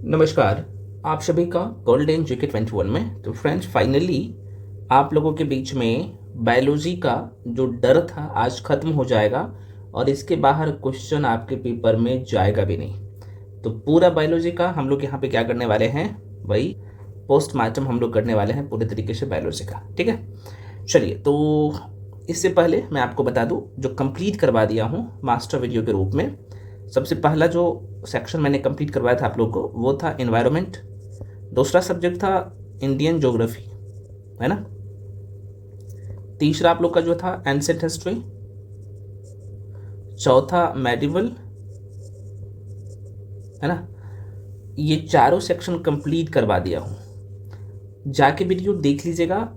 नमस्कार। आप सभी का गोल्डन जीके 21 में। तो फ्रेंड्स, फाइनली आप लोगों के बीच में बायोलॉजी का जो डर था आज खत्म हो जाएगा और इसके बाहर क्वेश्चन आपके पेपर में जाएगा भी नहीं। तो पूरा बायोलॉजी का हम लोग यहाँ पे क्या करने वाले हैं, वही पोस्टमार्टम हम लोग करने वाले हैं पूरे तरीके से बायोलॉजी का। ठीक है, चलिए। तो इससे पहले मैं आपको बता दूं, जो कंप्लीट करवा दिया हूं मास्टर वीडियो के रूप में। सबसे पहला जो सेक्शन मैंने कंप्लीट करवाया था आप लोग को वो था एनवायरनमेंट। दूसरा सब्जेक्ट था इंडियन ज्योग्राफी, है ना। तीसरा आप लोग का जो था एंसेंट हिस्ट्री। चौथा मेडिवल, है ना। ये चारों सेक्शन कंप्लीट करवा दिया हूँ। जाके वीडियो देख लीजिएगा,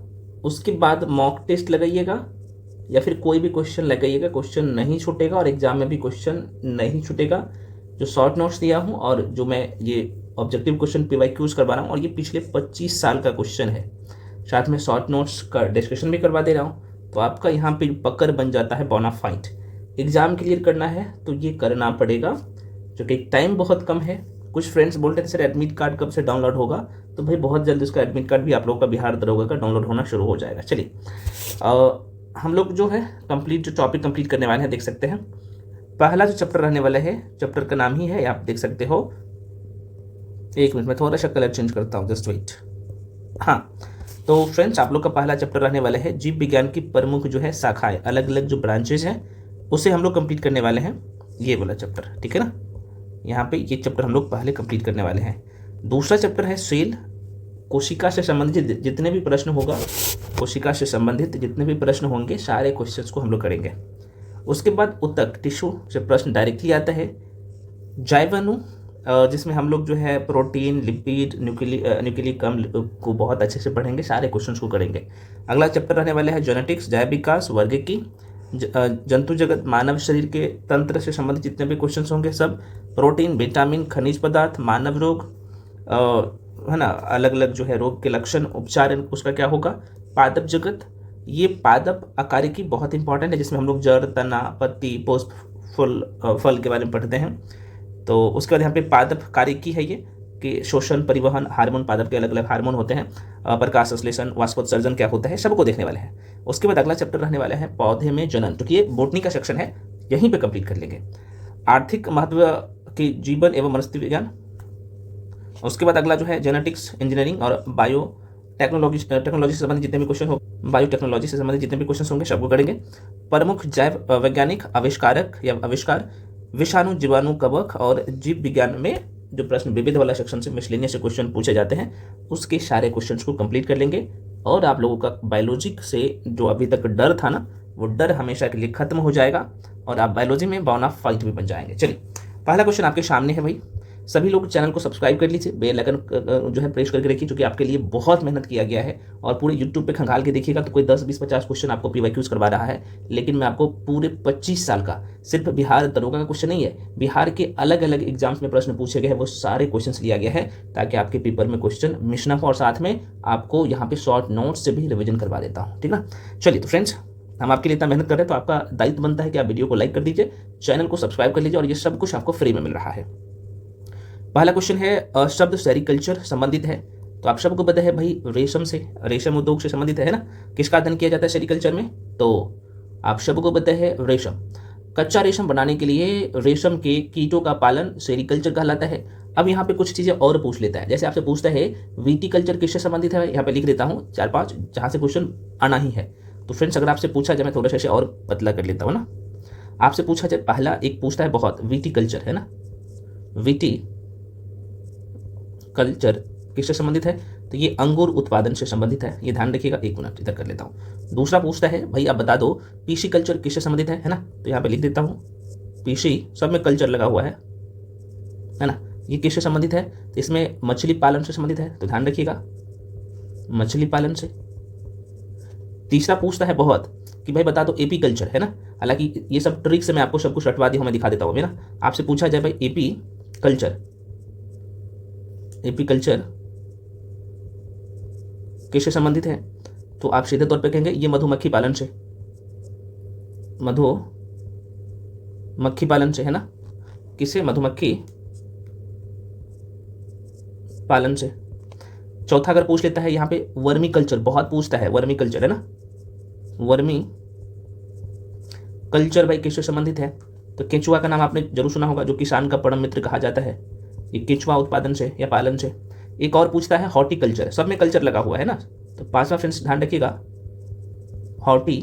उसके बाद मॉक टेस्ट लगाइएगा या फिर कोई भी क्वेश्चन लगाइएगा। क्वेश्चन नहीं छूटेगा और एग्जाम में भी क्वेश्चन नहीं छूटेगा। जो शॉर्ट नोट्स दिया हूँ और जो मैं ये ऑब्जेक्टिव क्वेश्चन PYQs करवा रहा हूँ, और ये पिछले 25 साल का क्वेश्चन है। साथ में शॉर्ट नोट्स का डिस्कशन भी करवा दे रहा हूँ। तो आपका यहाँ पे पकड़ बन जाता है बोनाफाइड। एग्जाम क्लियर करना है तो ये करना पड़ेगा, जो कि टाइम बहुत कम है। कुछ फ्रेंड्स बोलते थे सर एडमिट कार्ड कब से डाउनलोड होगा, तो भाई बहुत जल्द उसका एडमिट कार्ड भी आप लोगों का बिहार दरोगा का डाउनलोड होना शुरू हो जाएगा। चलिए, हम लोग जो है कंप्लीट जो टॉपिक कंप्लीट करने वाले हैं, देख सकते हैं। पहला जो चैप्टर रहने वाला है, चैप्टर का नाम ही है, आप देख सकते हो। एक मिनट में थोड़ा सा कलर चेंज करता हूँ, जस्ट वेट। हाँ, तो फ्रेंड्स आप लोग का पहला चैप्टर रहने वाला है जीव विज्ञान की प्रमुख जो है शाखाएं, अलग अलग जो ब्रांचेज हैं उसे हम लोग कंप्लीट करने वाले हैं। ये वाला चैप्टर, ठीक है ना। यहाँ पे ये चैप्टर हम लोग पहले कंप्लीट करने वाले हैं। दूसरा चैप्टर है सेल। कोशिका से संबंधित जितने भी प्रश्न होगा, कोशिका से संबंधित जितने भी प्रश्न होंगे, सारे क्वेश्चंस को हम लोग करेंगे। उसके बाद ऊतक, टिश्यू से प्रश्न डायरेक्टली आता है। जैवाणु, जिसमें हम लोग जो है प्रोटीन, लिपिड, न्यूक्लिक अम्ल को बहुत अच्छे से पढ़ेंगे, सारे क्वेश्चंस को करेंगे। अगला चैप्टर रहने वाला है जेनेटिक्स, जैव विकास, वर्गीकी, जंतु जगत, मानव शरीर के तंत्र से संबंधित जितने भी क्वेश्चंस होंगे सब। प्रोटीन, विटामिन, खनिज पदार्थ, मानव रोग, है ना, अलग अलग जो है रोग के लक्षण, उपचार, उसका क्या होगा। पादप जगत, ये पादप आकारिकी बहुत इंपॉर्टेंट है, जिसमें हम लोग जड़, तना, पत्ती, पुष्प, फूल, फल के बारे में पढ़ते हैं। तो उसके बाद यहाँ पे पादप कारिकी है ये, कि शोषण, परिवहन, हार्मोन, पादप के अलग अलग हार्मोन होते हैं, प्रकाश संश्लेषण, वाष्पोत्सर्जन क्या होता है, सबको देखने वाले हैं। उसके बाद अगला चैप्टर रहने वाला है पौधे में जनन, क्योंकि ये बोटनी का सेक्शन है, यहीं पे कंप्लीट कर लेंगे। आर्थिक महत्व के जीवन एवं वनस्पति विज्ञान। उसके बाद अगला जो है जेनेटिक्स, इंजीनियरिंग और बायो टेक्नोलॉजी से संबंधित जितने भी क्वेश्चन हो, बायोटेक्नोलॉजी से संबंधित जितने भी क्वेश्चन होंगे सबको करेंगे। प्रमुख जैव वैज्ञानिक आविष्कारक या आविष्कार, विषाणु, जीवाणु, कवक और जीव विज्ञान में जो प्रश्न विविध वाला सेक्शन से मिसलेनियस से क्वेश्चन पूछे जाते हैं, उसके सारे क्वेश्चंस को कंप्लीट कर लेंगे। और आप लोगों का बायोलॉजी से जो अभी तक डर था ना, वो डर हमेशा के लिए खत्म हो जाएगा और आप बायोलॉजी में बोनाफाइड भी बन जाएंगे। चलिए, पहला क्वेश्चन आपके सामने है भाई। सभी लोग चैनल को सब्सक्राइब कर लीजिए, बेल आइकन जो है प्रेस करके रखिए, क्योंकि आपके लिए बहुत मेहनत किया गया है। और पूरे यूट्यूब पे खंगाल के देखिएगा तो कोई 10, 20, 50 क्वेश्चन आपको PYQs करवा रहा है, लेकिन मैं आपको पूरे 25 साल का, सिर्फ बिहार दरोगा का क्वेश्चन नहीं है, बिहार के अलग अलग एग्जाम्स में प्रश्न पूछे गए हैं, वो सारे क्वेश्चन लिया गया है, ताकि आपके पेपर में क्वेश्चन मिस ना हो। और साथ में आपको यहाँ पे शॉर्ट नोट्स से भी रिविजन करवा देता हूँ, ठीक ना। चलिए, तो फ्रेंड्स, हम आपके लिए इतना मेहनत कर रहे हैं, तो आपका दायित्व बनता है कि आप वीडियो को लाइक कर दीजिए, चैनल को सब्सक्राइब कर लीजिए, और ये सब कुछ आपको फ्री में मिल रहा है। पहला क्वेश्चन है शब्द सेरिकल्चर संबंधित है, तो आप सबको पता है भाई रेशम से, रेशम उद्योग से संबंधित है ना। किसका अध्ययन किया जाता है सेरिकल्चर में, तो आप सबको पता है रेशम। कच्चा रेशम बनाने के लिए रेशम के कीटों का पालन सेरिकल्चर कहलाता है। अब यहाँ पे कुछ चीजें और पूछ लेता है, जैसे आपसे पूछता है विटिकल्चर किससे संबंधित है, यहाँ पे लिख देता हूँ 4-5 जहाँ से क्वेश्चन आना ही है। तो फ्रेंड्स, अगर आपसे पूछा जाए, मैं थोड़ा सा इसे और पतला कर लेता हूँ ना। आपसे पूछा जाए, पहला एक पूछता है बहुत, विटिकल्चर है ना, विटी कल्चर किससे संबंधित है, तो ये अंगूर उत्पादन से संबंधित है, ये ध्यान रखिएगा। एक मिनट इधर कर लेता हूँ। दूसरा पूछता है भाई आप बता दो पीसी कल्चर किससे संबंधित है ना, तो यहाँ पे लिख देता हूँ पीसी, सब में कल्चर लगा हुआ है ना। ये किससे संबंधित है, तो इसमें मछली पालन से संबंधित है, तो ध्यान रखिएगा मछली पालन से। तीसरा पूछता है बहुत कि भाई बता दो एपी कल्चर, है ना। हालांकि ये सब ट्रिक से मैं आपको सब कुछ रटवा दी हूँ, मैं दिखा देता हूँ ना। आपसे पूछा जाए भाई एपी कल्चर, एपीकल्चर किससे संबंधित है, तो आप सीधे तौर पे कहेंगे ये मधुमक्खी पालन से, मधुमक्खी पालन से, है ना। किसे, मधुमक्खी पालन से। चौथा अगर पूछ लेता है यहाँ पे वर्मी कल्चर, बहुत पूछता है वर्मी कल्चर, है ना, वर्मी कल्चर भाई किससे संबंधित है? तो केंचुआ का नाम आपने जरूर सुना होगा, जो किसान का परम मित्र कहा जाता है, ये केंचुआ उत्पादन से या पालन से। एक और पूछता है हॉर्टिकल्चर, सब में कल्चर लगा हुआ है ना। तो पांचवा फ्रेंड्स ध्यान रखिएगा, हॉर्टी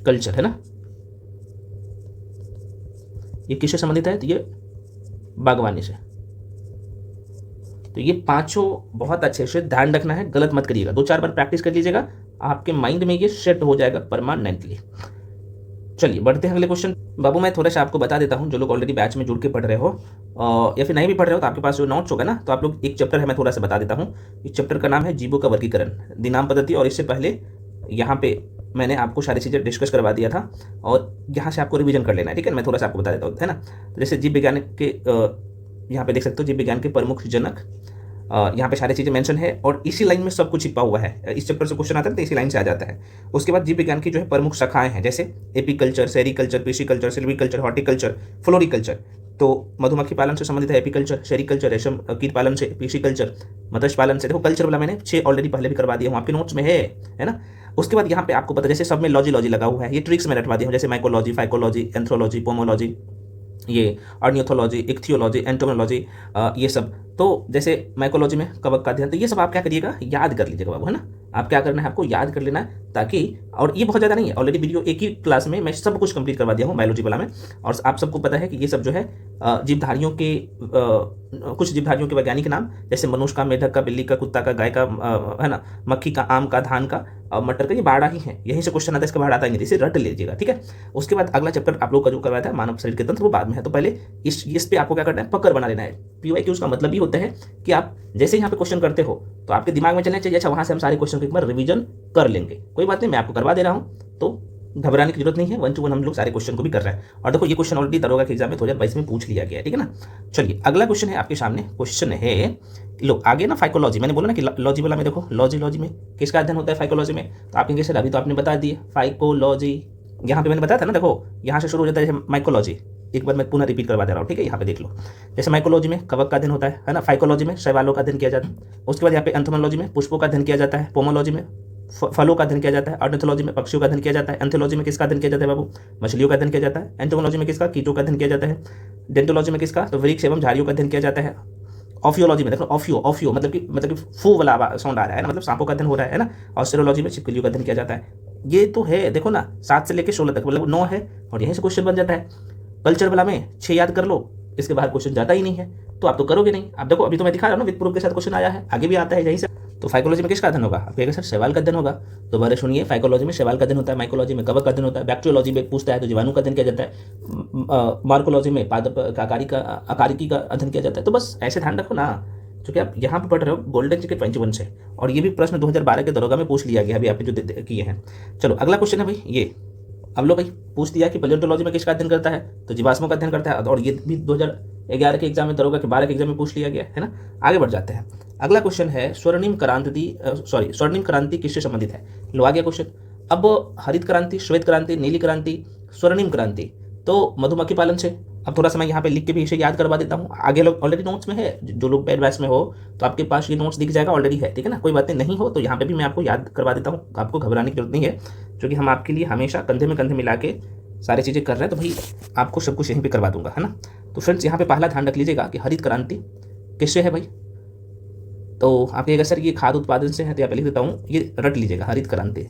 कल्चर, है ना, ये किससे संबंधित है? तो ये बागवानी से। तो ये पांचों बहुत अच्छे से ध्यान रखना है, गलत मत करिएगा, 2-4 बार प्रैक्टिस कर लीजिएगा, आपके माइंड में ये सेट हो जाएगा परमानेंटली। चलिए बढ़ते हैं अगले क्वेश्चन। बाबू मैं थोड़ा सा आपको बता देता हूँ, जो लोग ऑलरेडी बैच में जुड़ के पढ़ रहे हो या फिर नहीं भी पढ़ रहे हो, तो आपके पास जो नोट्स होगा ना, तो आप लोग एक चैप्टर है, मैं थोड़ा सा बता देता हूँ। इस चैप्टर का नाम है जीवों का वर्गीकरण, दिनाम पद्धति। और इससे पहले यहाँ पे मैंने आपको सारी चीज़ें डिस्कस करवा दिया था, और यहाँ से आपको रिवीजन कर लेना है, ठीक है। मैं थोड़ा सा आपको बता देता हूँ, है ना। तो जैसे जीव विज्ञान के यहाँ पे देख सकते हो, जीव विज्ञान के प्रमुख जनक, यहाँ पे सारी चीज़ें मेंशन है, और इसी लाइन में सब कुछ छिपा हुआ है। इस चैप्टर से क्वेश्चन आता है तो इसी लाइन से आ जाता है। उसके बाद जीव विज्ञान की जो है प्रमुख शाखाएं हैं, जैसे apiculture, sericulture, pisciculture, silviculture, horticulture, floriculture. तो मधुमक्खी पालन से संबंधित है एपीकल्चर, सेरीकल्चर, रेशम कीट पालन से पिशीकल्चर, मत्स्य पालन से। देखो कल्चर वाला मैंने 6 ऑलरेडी पहले भी करवा दिया हूँ, आपके नोट्स में है ना। उसके बाद यहाँ पे आपको पता, जैसे सब में लॉजी लगा हुआ है, ये ट्रिक्स में रटवा दिया हूँ, जैसे माइकोलॉजी, फाइकोलॉजी, एंथ्रोलॉजी, पोमोलॉजी, ये ऑर्नियोथोलॉजी, इक्थियोलॉजी, एंटोमोलॉजी, ये सब। तो जैसे माइकोलॉजी में कवक का अध्ययन, तो ये सब आप क्या करिएगा, याद कर लीजिएगा बाबू, है ना। आप क्या करना है, आपको याद कर लेना है, ताकि, और ये बहुत ज़्यादा नहीं है, ऑलरेडी वीडियो एक ही क्लास में मैं सब कुछ कंप्लीट करवा दिया हूँ बायोलॉजी वाला में। और आप सबको पता है कि ये सब जो है जीवधारियों के कुछ जीवधारियों के वैज्ञानिक नाम, जैसे मनुष्य का, मेढक का, बिल्ली का, कुत्ता का, गाय का, है ना, मक्खी का, आम का, धान का, मटर का, ये बाड़ा ही है, यहीं से क्वेश्चन आता है, इसका बाड़ा आता ही नहीं, इसे रट लीजिएगा, ठीक है। उसके बाद अगला चैप्टर आप लोग का जो करवाया था मानव शरीर के तंत्र, वो बाद में है। तो पहले इस पे आपको क्या करना है, पकड़ बना लेना है। PYQ का मतलब ही होता है कि आप जैसे यहाँ पे क्वेश्चन करते हो तो आपके दिमाग में चलना चाहिए, अच्छा वहां से हम सारे क्वेश्चन को एक बार रिवीजन कर लेंगे। कोई बात नहीं, मैं आपको करवा दे रहा हूँ, तो घबराने की जरूरत नहीं है, 1 to 1 हम लोग सारे क्वेश्चन को भी कर रहे हैं। और देखो ये क्वेश्चन ऑलरेडी दरोगा के एग्जाम में 2022 में पूछ लिया गया है, ठीक है ना। चलिए अगला क्वेश्चन है आपके सामने, क्वेश्चन है लो आगे ना, फाइकोलॉजी, मैंने बोला ना कि लॉजी वाला में देखो, लॉजी में किसका अध्ययन होता है, फाइकोलॉजी में। तो आप कहेंगे सर अभी तो आपने बता दिए फाइकोलॉजी, यहाँ पे मैंने बताया था ना, देखो यहाँ से शुरू हो जाता है माइकोलॉजी, एक बार मैं पुनः रिपीट करवा दे रहा हूँ, ठीक है। यहाँ पे देख लो, जैसे माइकोलॉजी में कवक का अध्ययन होता है ना, फाइकोलॉजी में शैवालों का अध्ययन किया जाता है। उसके बाद यहाँ पे एंथोमोलॉजी में पुष्पों का अध्ययन किया जाता है, पोमोलॉजी में फलों का अध्ययन किया जाता है, ऑर्निथोलॉजी में पक्षियों का अध्ययन किया जाता है, एंथोलॉजी में किसका अध्ययन किया जाता है बाबू, मछलियों का अध्ययन किया जाता है, एंटोमोलॉजी में किसका, कीटों का अध्ययन किया जाता है, डेंटोलॉजी में किसका, तो वृक्ष एवं झाड़ियों का अध्ययन किया जाता है। ऑफियोलॉजी में देखो, ऑफियो मतलब कि फू वाला साउंड आ रहा है ना, मतलब सांपों का अध्ययन हो रहा है ना। और सेरोलॉजी में छिपकलियों का अध्ययन किया जाता है। ये तो है, देखो ना 7 से लेकर 16 तक, मतलब 9 है, और यहीं से क्वेश्चन बन जाता है। कल्चर वाला में 6 याद कर लो, इसके बाहर क्वेश्चन जाता ही नहीं है, तो आप तो करोगे नहीं। आप देखो अभी तो मैं दिखा रहा हूँ ना, विद प्रूफ के साथ क्वेश्चन आया है, आगे भी आता है यहीं से। तो फाइकोलॉजी में किसका अध्ययन होगा, आप कहेंगे सर शैवाल का अध्ययन होगा। दोबारा सुनिए, फाइकोलॉजी में शैवाल का अध्ययन होता है, माइकोलॉजी में कवक का अध्ययन होता है, बैक्टीरियोलॉजी में पूछता है तो जीवाणु का अध्ययन किया जाता है, मार्कोलॉजी में पादप आकारिकी का अध्ययन किया जाता है। तो बस ऐसे ध्यान रखो ना, क्योंकि आप यहाँ पे पढ़ रहे हो गोल्डन जी के 21 से, और ये भी प्रश्न 2012 के दरोगा में पूछ लिया गया, अभी आपने जो किए हैं। चलो अगला क्वेश्चन है भाई ये, अब लो भाई पूछ दिया कि पैलियोंटोलॉजी में किसका अध्ययन करता है, तो जीवाश्मों का अध्ययन करता है, और ये भी 2011 के एग्जाम में, दरोगा के 12 के एग्जाम में पूछ लिया गया है ना। आगे बढ़ जाते हैं, अगला क्वेश्चन है स्वर्णिम क्रांति किससे संबंधित है। लो आ गया क्वेश्चन। अब हरित क्रांति, श्वेत क्रांति, नीली क्रांति, स्वर्णिम क्रांति, तो मधुमक्खी पालन से। अब थोड़ा सा मैं यहाँ पे लिख के भी इसे याद करवा देता हूँ, आगे लोग ऑलरेडी नोट्स में है, जो लोग पेड बैच में हो तो आपके पास ये नोट्स दिख जाएगा, ऑलरेडी है, ठीक है ना। कोई बात नहीं हो तो यहाँ पे भी मैं आपको याद करवा देता हूँ, आपको घबराने की जरूरत नहीं है, क्योंकि हम आपके लिए हमेशा कंधे में कंधे मिला के सारी चीज़ें कर रहे हैं, तो भाई आपको सब कुछ यहीं पे करवा दूंगा, है ना। तो फ्रेंड्स यहाँ पे पहला ध्यान रख लीजिएगा कि हरित क्रांति किससे है भाई, तो आप कहिएगा सर ये खाद्य उत्पादन से है, तो यहाँ पे लिख देता हूँ, ये रट लीजिएगा, हरित क्रांति,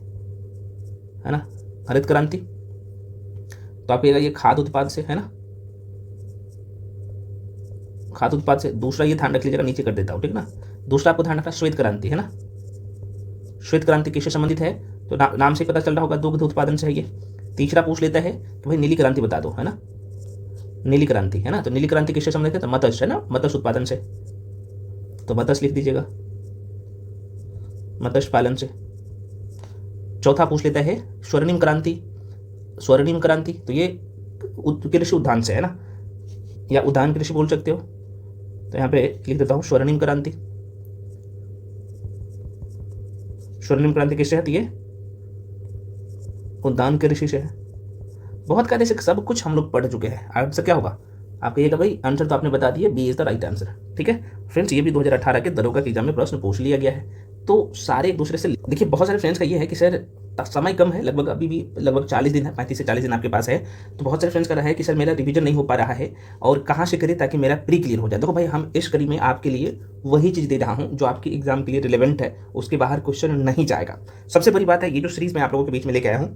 है ना, हरित क्रांति। तो आप कहिएगा ये खाद्य उत्पाद से है ना, खाद्य उत्पाद से। दूसरा ये ध्यान रख लीजिएगा, नीचे कर देता हूँ, ठीक ना। दूसरा आपको ध्यान रखना श्वेत क्रांति, है ना। श्वेत क्रांति किससे संबंधित है, तो नाम से पता चल रहा होगा, दुग्ध उत्पादन से है ये। तीसरा पूछ लेता है कि भाई नीली क्रांति बता दो, है ना, नीली क्रांति, है ना। तो नीली क्रांति किससे संबंधित है, तो मत्स्य, है ना, मत्स्य उत्पादन से, तो मत्स्य लिख दीजिएगा, मत्स्य पालन से। चौथा पूछ लेता है स्वर्णिम क्रांति, स्वर्णिम क्रांति, तो ये कृषि उद्यान से, है ना, या उद्यान कृषि बोल सकते हो। तो यहाँ पे लिख देता हूँ स्वर्णिम क्रांति। स्वर्णिम क्रांति किससे है, तो ये उद्यान कृषि से है। बहुत कार्य से सब कुछ हम लोग पढ़ चुके हैं, आपसे क्या होगा, आप कहिएगा भाई आंसर तो आपने बता दिया, B is the right answer. ठीक है फ्रेंड्स, ये भी 2018 के दरोगा के एग्जाम में प्रश्न पूछ लिया गया है। तो सारे एक दूसरे से देखिए, बहुत सारे फ्रेंड्स का ये है कि सर समय कम है, लगभग अभी भी लगभग 40 दिन है, 35 से 40 दिन आपके पास है। तो बहुत सारे फ्रेंड्स का रहा है कि सर मेरा रिवीजन नहीं हो पा रहा है और कहाँ से करें ताकि मेरा प्री क्लियर हो जाए। देखो भाई, हम इस कड़ी में आपके लिए वही चीज़ दे रहा हूँ जो आपके एग्जाम के लिए रिलेवेंट है, उसके बाहर क्वेश्चन नहीं जाएगा। सबसे बड़ी बात है, ये जो सीरीज मैं आप लोगों के बीच में लेके आया हूँ,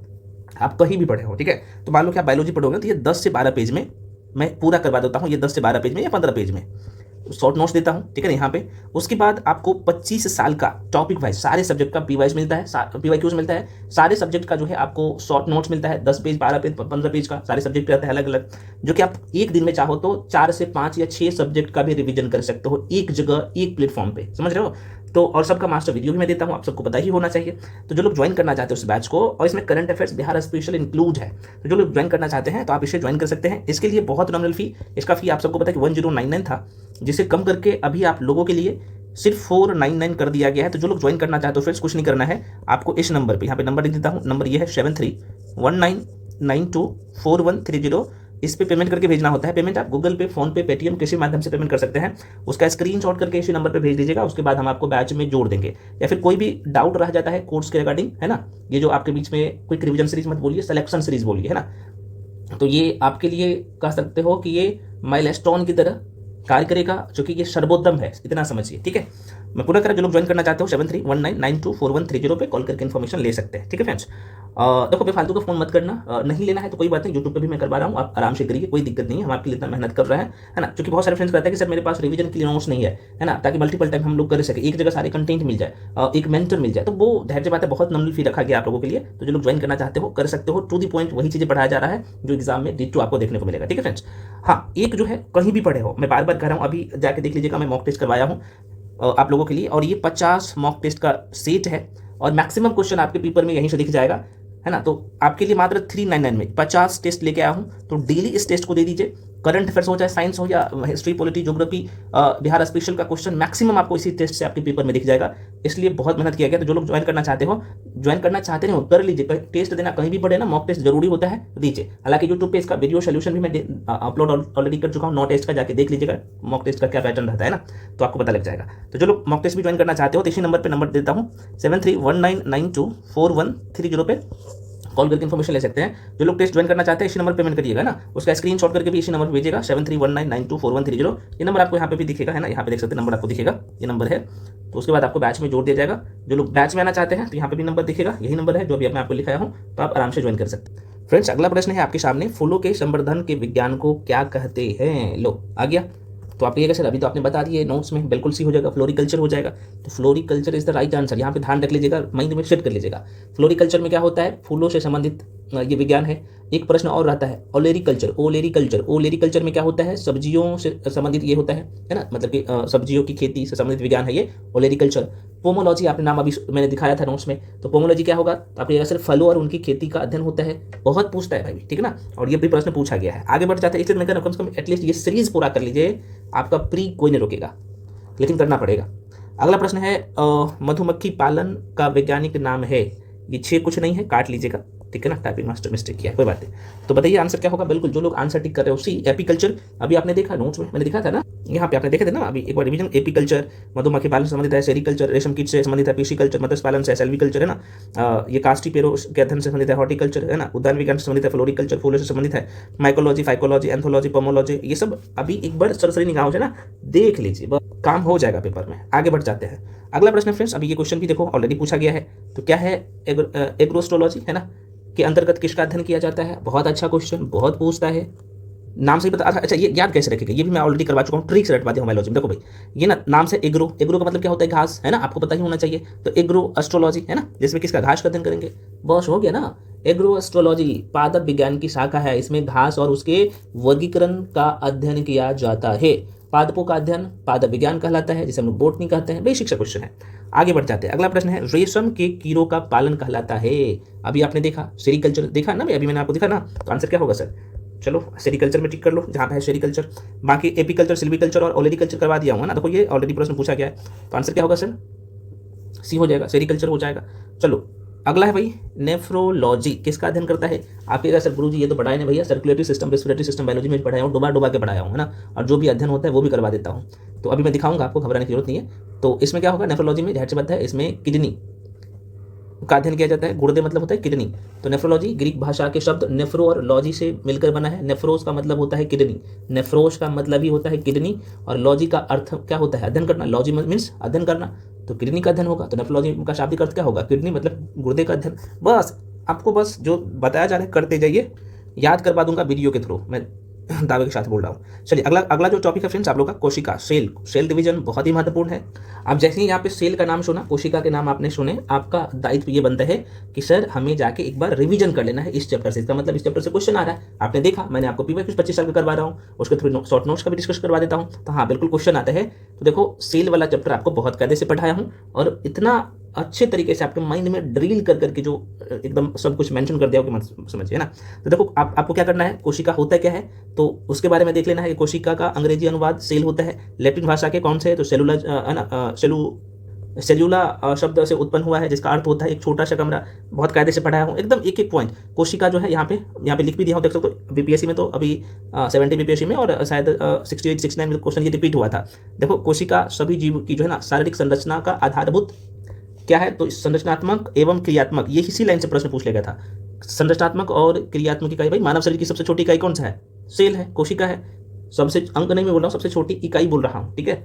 आप कहीं भी पढ़े हो, ठीक है। तो मान लो कि आप बायोलॉजी पढ़ोगे तो ये 10 से 12 पेज में मैं पूरा करवा देता हूँ, ये 10 से 12 पेज में या 15 पेज में शॉर्ट नोट्स देता हूँ, ठीक है ना यहाँ पे। उसके बाद आपको 25 साल का टॉपिक वाइज सारे सब्जेक्ट का पीवाइज मिलता है, पीवाईक्यूज मिलता है, सारे सब्जेक्ट का जो है आपको शॉर्ट नोट्स मिलता है, 10 पेज 12 पेज 15 पेज का, सारे सब्जेक्ट रहता है अलग अलग, जो कि आप एक दिन में चाहो तो 4 से 5 या 6 सब्जेक्ट का भी रिवीजन कर सकते हो एक जगह, एक प्लेटफॉर्म पे, समझ रहे हो। तो और सबका मास्टर वीडियो भी मैं देता हूँ, आप सबको पता ही होना चाहिए। तो जो लोग ज्वाइन करना चाहते हैं उस बैच को, और इसमें current affairs Bihar special include है, तो जो लोग ज्वाइन करना चाहते हैं तो आप इसे ज्वाइन कर सकते हैं। इसके लिए बहुत नॉमिनल फी, इसका फी आप सबको पता है कि 1099 था, जिसे कम करके अभी आप लोगों के लिए सिर्फ 499 कर दिया गया है। तो जो लोग ज्वाइन करना चाहते हो फ्रेंड्स, कुछ नहीं करना है आपको, इस नंबर पे, यहाँ पे नंबर लिख देता हूँ, नंबर ये है 7319924130, इस पे पेमेंट करके भेजना होता है। पेमेंट आप गूगल पे, फोन पे, पेटीएम किसी माध्यम से पेमेंट कर सकते हैं। उसका स्क्रीनशॉट करके इसी नंबर पे भेज दीजिएगा, उसके बाद हम आपको बैच में जोड़ देंगे। या फिर कोई भी डाउट रह जाता है कोर्स के रिगार्डिंग, है ना, ये जो आपके बीच में क्विक रिवीजन सीरीज मत बोलिए, सिलेक्शन सीरीज बोलिए, है ना, तो ये आपके लिए कह सकते हो कि ये माइलस्टोन की तरह कार्य करेगा, जो कि ये सर्वोत्तम है, इतना समझिए। ठीक है, मैं पूरा करा, जो लोग ज्वाइन करना चाहते हो 7319924130 पे कॉल करके इन्फॉर्मेशन ले सकते हैं। ठीक है फ्रेंड्स, देखो बेफालतू का फोन मत करना, नहीं लेना है तो कोई बात नहीं, यूट्यूब पे भी मैं करवा रहा हूँ, आप आराम से करिए, कोई दिक्कत नहीं है, हम आपके लिए इतना मेहनत कर रहे हैं, है ना। क्योंकि बहुत सारे फ्रेंड्स कहते हैं कि सर मेरे पास रिवीजन के लिए नोट्स नहीं है ना, ताकि मल्टीपल टाइम हम लोग कर सके, एक जगह सारे कंटेंट मिल जाए, एक मेंटर मिल जाए। तो वो धैर्य बात है, बहुत नॉमिनल फी रखा गया आप लोगों के लिए। तो जो लोग ज्वाइन करना चाहते हो कर सकते हो, टू दी पॉइंट वही चीजें पढ़ाया जा रहा है जो एग्जाम में डिट्टो आपको देखने को मिलेगा। ठीक है फ्रेंड्स, हाँ, एक जो है कहीं भी पढ़े हो, मैं बार बार कह रहा हूँ, अभी जाके देख लीजिएगा, मैं मॉक टेस्ट करवाया हूँ आप लोगों के लिए, और ये 50 मॉक टेस्ट का सेट है, और मैक्सिमम क्वेश्चन आपके पेपर में यहीं से दिख जाएगा, है ना। तो आपके लिए मात्र 399 में 50 टेस्ट लेके आया हूँ, तो डेली इस टेस्ट को दे दीजिए। करंट अफेयर्स हो, चाहे साइंस हो या history, polity, geography, Bihar special का क्वेश्चन मैक्सिमम आपको इसी टेस्ट से आपके पेपर में दिख जाएगा। इसलिए बहुत मेहनत किया गया। तो जो लोग ज्वाइन करना चाहते नहीं हो, कर लीजिए। टेस्ट देना कहीं भी पड़े ना, मॉक टेस्ट जरूरी होता है, दीजिए। हालांकि यूट्यूब पे इसका वीडियो सोल्यूशन भी मैं अपलोड ऑलरेडी कर चुका हूँ, 9 टेस्ट का, जाके देख लीजिएगा मॉक टेस्ट का क्या पैटर्न रहता है ना, तो आपको पता लग जाएगा। तो जो लोग मॉक टेस्ट भी ज्वाइन करना चाहते हो तो इसी नंबर पर नंबर देता हूँ, 7319924130 पे कॉल करके इन्फॉर्मेशन ले सकते हैं। जो लोग टेस्ट ज्वाइन करना चाहते हैं इसी नंबर पेमेंट करिएगा ना, उसका स्क्रीनशॉट करके भी इसी नंबर पर भेजिएगा, 7319924130। ये नंबर आपको यहाँ पे भी दिखेगा, है ना, यहाँ पे देख सकते हैं नंबर आपको दिखेगा, ये नंबर है। तो उसके बाद आपको बैच में जोड़ दिया जाएगा। जो लोग बैच में आना चाहते हैं तो यहाँ पे भी नंबर दिखेगा, यही नंबर है जो अभी मैं आपको लिखाया हूँ, तो आप आराम से ज्वाइन कर सकते हैं। फ्रेंड्स, अगला प्रश्न है आपके सामने, फूलों के संवर्धन के विज्ञान को क्या कहते हैं। लो आ गया। तो आप कहिएगा सर अभी तो आपने बता दिए नोट्स में, बिल्कुल सी हो जाएगा, फ्लोरिकल्चर हो जाएगा। तो floriculture is the right answer, यहाँ पे ध्यान रख लीजिएगा, माइंड में सेट कर लीजिएगा। फ्लोरिकल्चर में क्या होता है, फूलों से संबंधित ये विज्ञान है। एक प्रश्न और रहता है, ओलेरिकल्चर। ओलेरिकल्चर में क्या होता है, सब्जियों से संबंधित ये होता है ना, मतलब कि सब्जियों की खेती से संबंधित विज्ञान है ये ओलेरिकल्चर। पोमोलॉजी आपने नाम अभी मैंने दिखाया था नोट्स में, तो पोमोलॉजी क्या होगा, तो आपको सिर्फ फलों और उनकी खेती का अध्ययन होता है। बहुत पूछता है भाई, ठीक है ना, और ये भी प्रश्न पूछा गया है। आगे बढ़ जाते हैं, इसलिए मैं कह रहा हूं कम से कम एटलीस्ट ये सीरीज पूरा कर लीजिए, आपका प्री कोई नहीं रोकेगा, लेकिन करना पड़ेगा। अगला प्रश्न है, मधुमक्खी पालन का वैज्ञानिक नाम है। ये 6 कुछ नहीं है, काट लीजिएगा, ठीक है ना, टाइपिंग मास्टर मिस्टेक किया है, कोई बात नहीं। तो बताइए आंसर क्या होगा। बिल्कुल, जो लोग आंसर टिक कर रहे हो, सी एपीकल्चर, अभी आपने देखा नोट्स में मैंने दिखा था ना, यहाँ पे आपने देखे थे ना, अभी एक बार रिवीजन। एपीकल्चर मधुमक्खी पालन से संबंधित है, सेरिकल्चर रेशम कीट से संबंधित है, पीसीकल्चर मत्स्य पालन से, सेल्वीकल्चर है ना, ये कास्टिपेरो के अध्ययन से संबंधित है, हॉर्टिकल्चर है ना, उद्यान विज्ञान से संबंधित है, फ्लोरिकल्चर फूलों से संबंधित है, माइकोलॉजी, फाइकोलॉजी, एंथोलॉजी, पोमोलॉजी, ये सब अभी एक बार सरसरी निगाहों से ना देख लीजिए, काम हो जाएगा पेपर में। आगे बढ़ जाते हैं, अगला प्रश्न फ्रेंड्स, अभी ये क्वेश्चन भी देखो ऑलरेडी पूछा गया है। तो क्या है, एग्रोस्ट्रोलॉजी है ना, के अंतर्गत किसका अध्ययन किया जाता है। बहुत अच्छा क्वेश्चन, बहुत पूछता है, नाम से ही पता। अच्छा, ये याद कैसे रखेगा, ये भी मैं ऑलरेडी करवा चुका हूँ, ट्रिक्स रटवा दिया हूँ बायोलॉजी में। देखो भाई, ये ना नाम से एग्रो का मतलब क्या होता है, घास, है ना, आपको पता ही होना चाहिए। तो एग्रो एस्ट्रोलॉजी है ना, जिसमें किसका, घास का अध्ययन करेंगे, बस हो गया ना। एग्रो एस्ट्रोलॉजी पादप विज्ञान की शाखा है, इसमें घास और उसके वर्गीकरण का अध्ययन किया जाता है। पादपों का अध्ययन पादप विज्ञान कहलाता है, जिसे हम लोग बोटनी कहते हैं। बेसिक सा क्वेश्चन है। आगे बढ़ जाते हैं, अगला प्रश्न है, रेशम के कीड़ों का पालन कहलाता है। अभी आपने देखा सेरिकल्चर, देखा ना, अभी मैंने आपको दिखा ना, तो आंसर क्या होगा सर। चलो सेरिकल्चर में टिक कर लो जहाँ पे है सेरिकल्चर, बाकी एपीकल्चर, सिल्वीकल्चर और ओलेरिकल्चर करवा दिया हूँ ना। देखो ये ऑलरेडी प्रश्न पूछा गया है, तो आंसर क्या होगा सर, सी हो जाएगा, सेरिकल्चर हो जाएगा। चलो अगला है भाई नेफ्रोलॉजी, किसका अध्ययन करता है? आप कहेगा सर गुरुजी ये तो पढ़ाए नहीं भैया, circulatory system, respiratory system biology में पढ़ाया हूँ, डुबा के पढ़ाया हूँ, है ना, और जो भी अध्ययन होता है वो भी करवा देता हूँ। तो अभी मैं दिखाऊंगा, आपको घबराने की जरूरत नहीं है। तो इसमें क्या होगा, नेफ्रोलॉजी में, जाहिर सी बात है, इसमें किडनी का अध्ययन किया जाता है। गुर्दे मतलब होता है किडनी। तो नेफ्रोलॉजी ग्रीक भाषा के शब्द नेफ्रो और लॉजी से मिलकर बना है। नेफ्रोस का मतलब होता है किडनी, नेफ्रोस का मतलब ही होता है किडनी, और लॉजी का अर्थ क्या होता है? अध्ययन करना। लॉजी मीन्स अध्ययन करना, तो किडनी का अध्ययन होगा। तो नेफ्रोलॉजी का शाब्दिक अर्थ क्या होगा? किडनी मतलब गुर्दे का अध्ययन। बस आपको बस जो बताया जा रहा है करते जाइए, याद करवा दूंगा वीडियो के थ्रू, मैं दावे के साथ बोल रहा हूँ। चलिए अगला जो टॉपिक है फ्रेंड्स आप लोग का, कोशिका, सेल डिवीजन बहुत ही महत्वपूर्ण है। अब जैसे ही यहाँ पे सेल का नाम सुना, कोशिका के नाम आपने सुने, आपका दायित्व ये बनता है कि सर हमें जाके एक बार रिवीजन कर लेना है इस चैप्टर से। इसका मतलब इस चैप्टर से क्वेश्चन आ रहा है, आपने देखा, मैंने आपको पीवाई कुछ 25 साल का करवा रहा हूँ, उसके थ्रू शॉर्ट नोट्स का भी डिस्कस करवा देता हूँ। तो हाँ बिल्कुल क्वेश्चन आता है। तो देखो सेल वाला चैप्टर आपको बहुत कायदे से पढ़ाया हूँ, और इतना अच्छे तरीके से आपके माइंड में ड्रिल कर करके जो एकदम सब कुछ मेंशन कर दिया हो कि मत समझिए ना। तो देखो आपको क्या करना है, कोशिका होता क्या है तो उसके बारे में देख लेना है कि कोशिका का अंग्रेजी अनुवाद सेल होता है। लैटिन भाषा के कौन से है? तो सेलुला शब्द से उत्पन्न हुआ है, जिसका अर्थ होता है एक छोटा सा कमरा। बहुत कायदे से पढ़ाया हूँ एकदम एक एक पॉइंट। कोशिका जो है यहाँ पे लिख भी दिया हूँ, देख सकते हो। बीपीएससी में तो अभी 70 बीपीएससी में, और शायद 68 69 में क्वेश्चन ये रिपीट हुआ था। देखो कोशिका सभी जीव की जो है ना शारीरिक संरचना का आधारभूत क्या है? तो संरचनात्मक एवं क्रियात्मक, ये इसी लाइन से प्रश्न पूछ लिया गया था। संरचनात्मक और क्रियात्मक इकाई, भाई मानव शरीर की सबसे छोटी इकाई कौन सा है? सेल है, कोशिका है। सबसे अंक नहीं मैं बोल रहा हूँ, सबसे छोटी इकाई बोल रहा हूँ, ठीक है।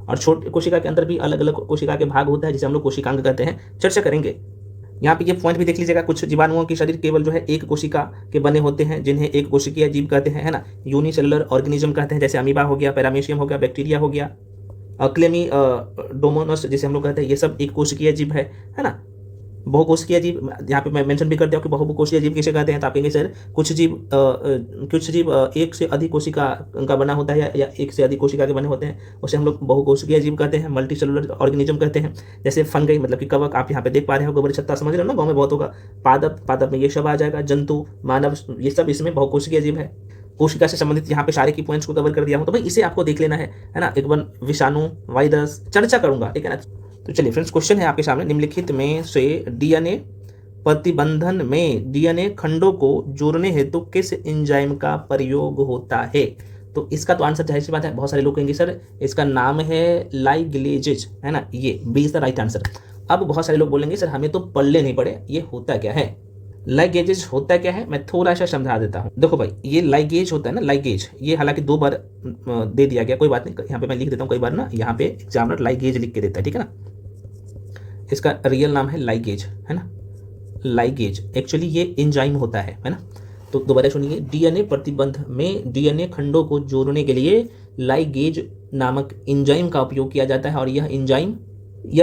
और छोटी कोशिका के अंदर भी अलग अलग कोशिका के भाग होता है, जिसे हम लोग कोशिकांग कहते हैं, चर्चा करेंगे। यहाँ पे ये पॉइंट भी देख लीजिएगा, कुछ जीवाणुओं की शरीर केवल जो है एक कोशिका के बने होते हैं, जिन्हें एक कोशिकीय जीव कहते हैं, है ना। यूनिसेलुलर ऑर्गेनिज्म कहते हैं, जैसे अमीबा हो गया, पैरामीशियम हो गया, बैक्टीरिया हो गया, क्लेमी डोमोनस जिसे हम लोग कहते हैं, ये सब एक कोशिकीय जीव है ना। बहुकोशिकीय जीव यहाँ पे मैं मेंशन भी कर दिया कि बहुकोशिकीय जीव किसे कहते हैं। तो आप कहेंगे सर कुछ जीव एक से अधिक कोशिका का बना होता है, या एक से अधिक कोशिका के बने होते हैं, उसे हम लोग बहुकोशिकीय जीव कहते हैं, मल्टी सेलुलर ऑर्गेनिज्म कहते हैं। जैसे फंगई मतलब कि कवक, आप यहाँ पे देख पा रहे हो, गोबर छत्ता, समझ रहे हो ना, गाँव में बहुत होगा। पादप में ये सब आ जाएगा, जंतु, मानव, ये सब इसमें बहुकोशिकीय जीव है। कोशिका से संबंधित यहाँ पे सारे की पॉइंट्स को कवर कर दिया हूँ। तो भाई इसे आपको देख लेना है ना। एक बार विषाणु, वायरस चर्चा करूंगा, ठीक है ना। तो चलिए फ्रेंड्स, क्वेश्चन है आपके सामने, निम्नलिखित में से डीएनए प्रतिबंधन में डीएनए खंडों को जोड़ने हेतु किस एंजाइम का प्रयोग होता है? तो इसका तो आंसर जाहिर सी बात है, बहुत सारे लोग कहेंगे सर इसका नाम है लाइगेजेज, है ना, ये B is the right answer. अब बहुत सारे लोग बोलेंगे सर हमें तो पढ़ले नहीं पड़े, ये होता क्या है? लाइगेजेज होता क्या है, मैं थोड़ा सा समझा देता हूँ। देखो भाई ये लाइगेज होता है ना, लाइगेज, ये हालांकि 2 बार दे दिया गया, कोई बात नहीं, यहाँ पे मैं लिख देता हूँ, कई बार ना यहाँ पे एग्जामिनर लाइगेज लिख के देता है, ठीक है ना। इसका रियल नाम है लाइगेज, है ना, लाइगेज। एक्चुअली ये एंजाइम होता है ना। तो दोबारा सुनिए, डीएनए प्रतिबंध में डीएनए खंडों को जोड़ने के लिए लाइगेज नामक एंजाइम का उपयोग किया जाता है। और यह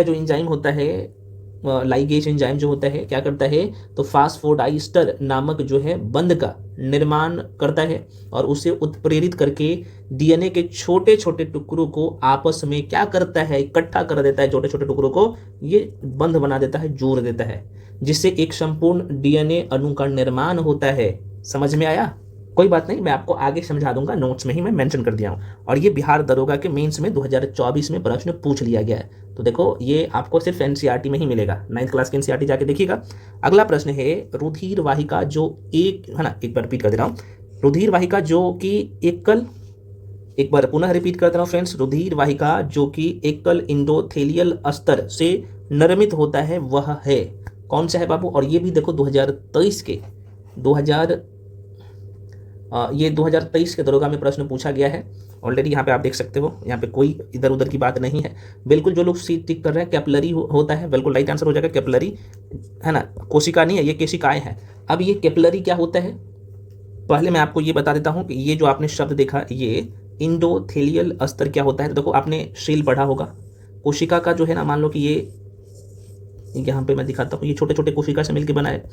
जो एंजाइम होता है, लाइगेज एंजाइम जो होता है क्या करता है, तो फास्फोडाइस्टर नामक जो है बंध का निर्माण करता है, और उसे उत्प्रेरित करके डीएनए के छोटे छोटे टुकड़ों को आपस में क्या करता है, इकट्ठा कर देता है। छोटे छोटे टुकड़ों को ये बंध बना देता है, जोड़ देता है, जिससे एक संपूर्ण डीएनए अणु का निर्माण होता है। समझ में आया? कोई बात नहीं, मैं आपको आगे समझा दूंगा, नोट्स में ही मैं मेंशन कर दिया हूं। और ये बिहार दरोगा के मेंस में 2024 में प्रश्न पूछ लिया गया है। तो देखो ये आपको सिर्फ एनसीईआरटी में ही मिलेगा, 9th क्लास के एनसीईआरटी जाके देखिएगा। अगला प्रश्न है, रुधिर वाहिका जो एक, है ना, एक बार रिपीट कर दे रहा हूँ, रुधिर वाहिका जो कि एक बार पुनः रिपीट करता हूँ फ्रेंड्स, रुधिर वाहिका जो कि एकल इंडोथेलियल अस्तर से निर्मित होता है, वह है कौन सा है बाबू? और ये भी देखो 2023 के 2023 के दरोगा में प्रश्न पूछा गया है ऑलरेडी। यहाँ पे आप देख सकते हो, यहाँ पे कोई इधर उधर की बात नहीं है। बिल्कुल जो लोग सी टिक कर रहे हैं, कैपिलरी होता है, बिल्कुल राइट आंसर हो जाएगा, कैपिलरी, है ना, कोशिका नहीं है, ये केशिकाएं हैं। अब ये कैपिलरी क्या होता है, पहले मैं आपको ये बता देता हूँ कि ये जो आपने शब्द देखा, ये इंडोथेलियल अस्तर क्या होता है। तो देखो आपने सेल पढ़ा होगा, कोशिका का जो है ना, मान लो कि ये यहाँ पे मैं दिखाता हूँ, ये छोटे छोटे कोशिका से मिलकर बना है,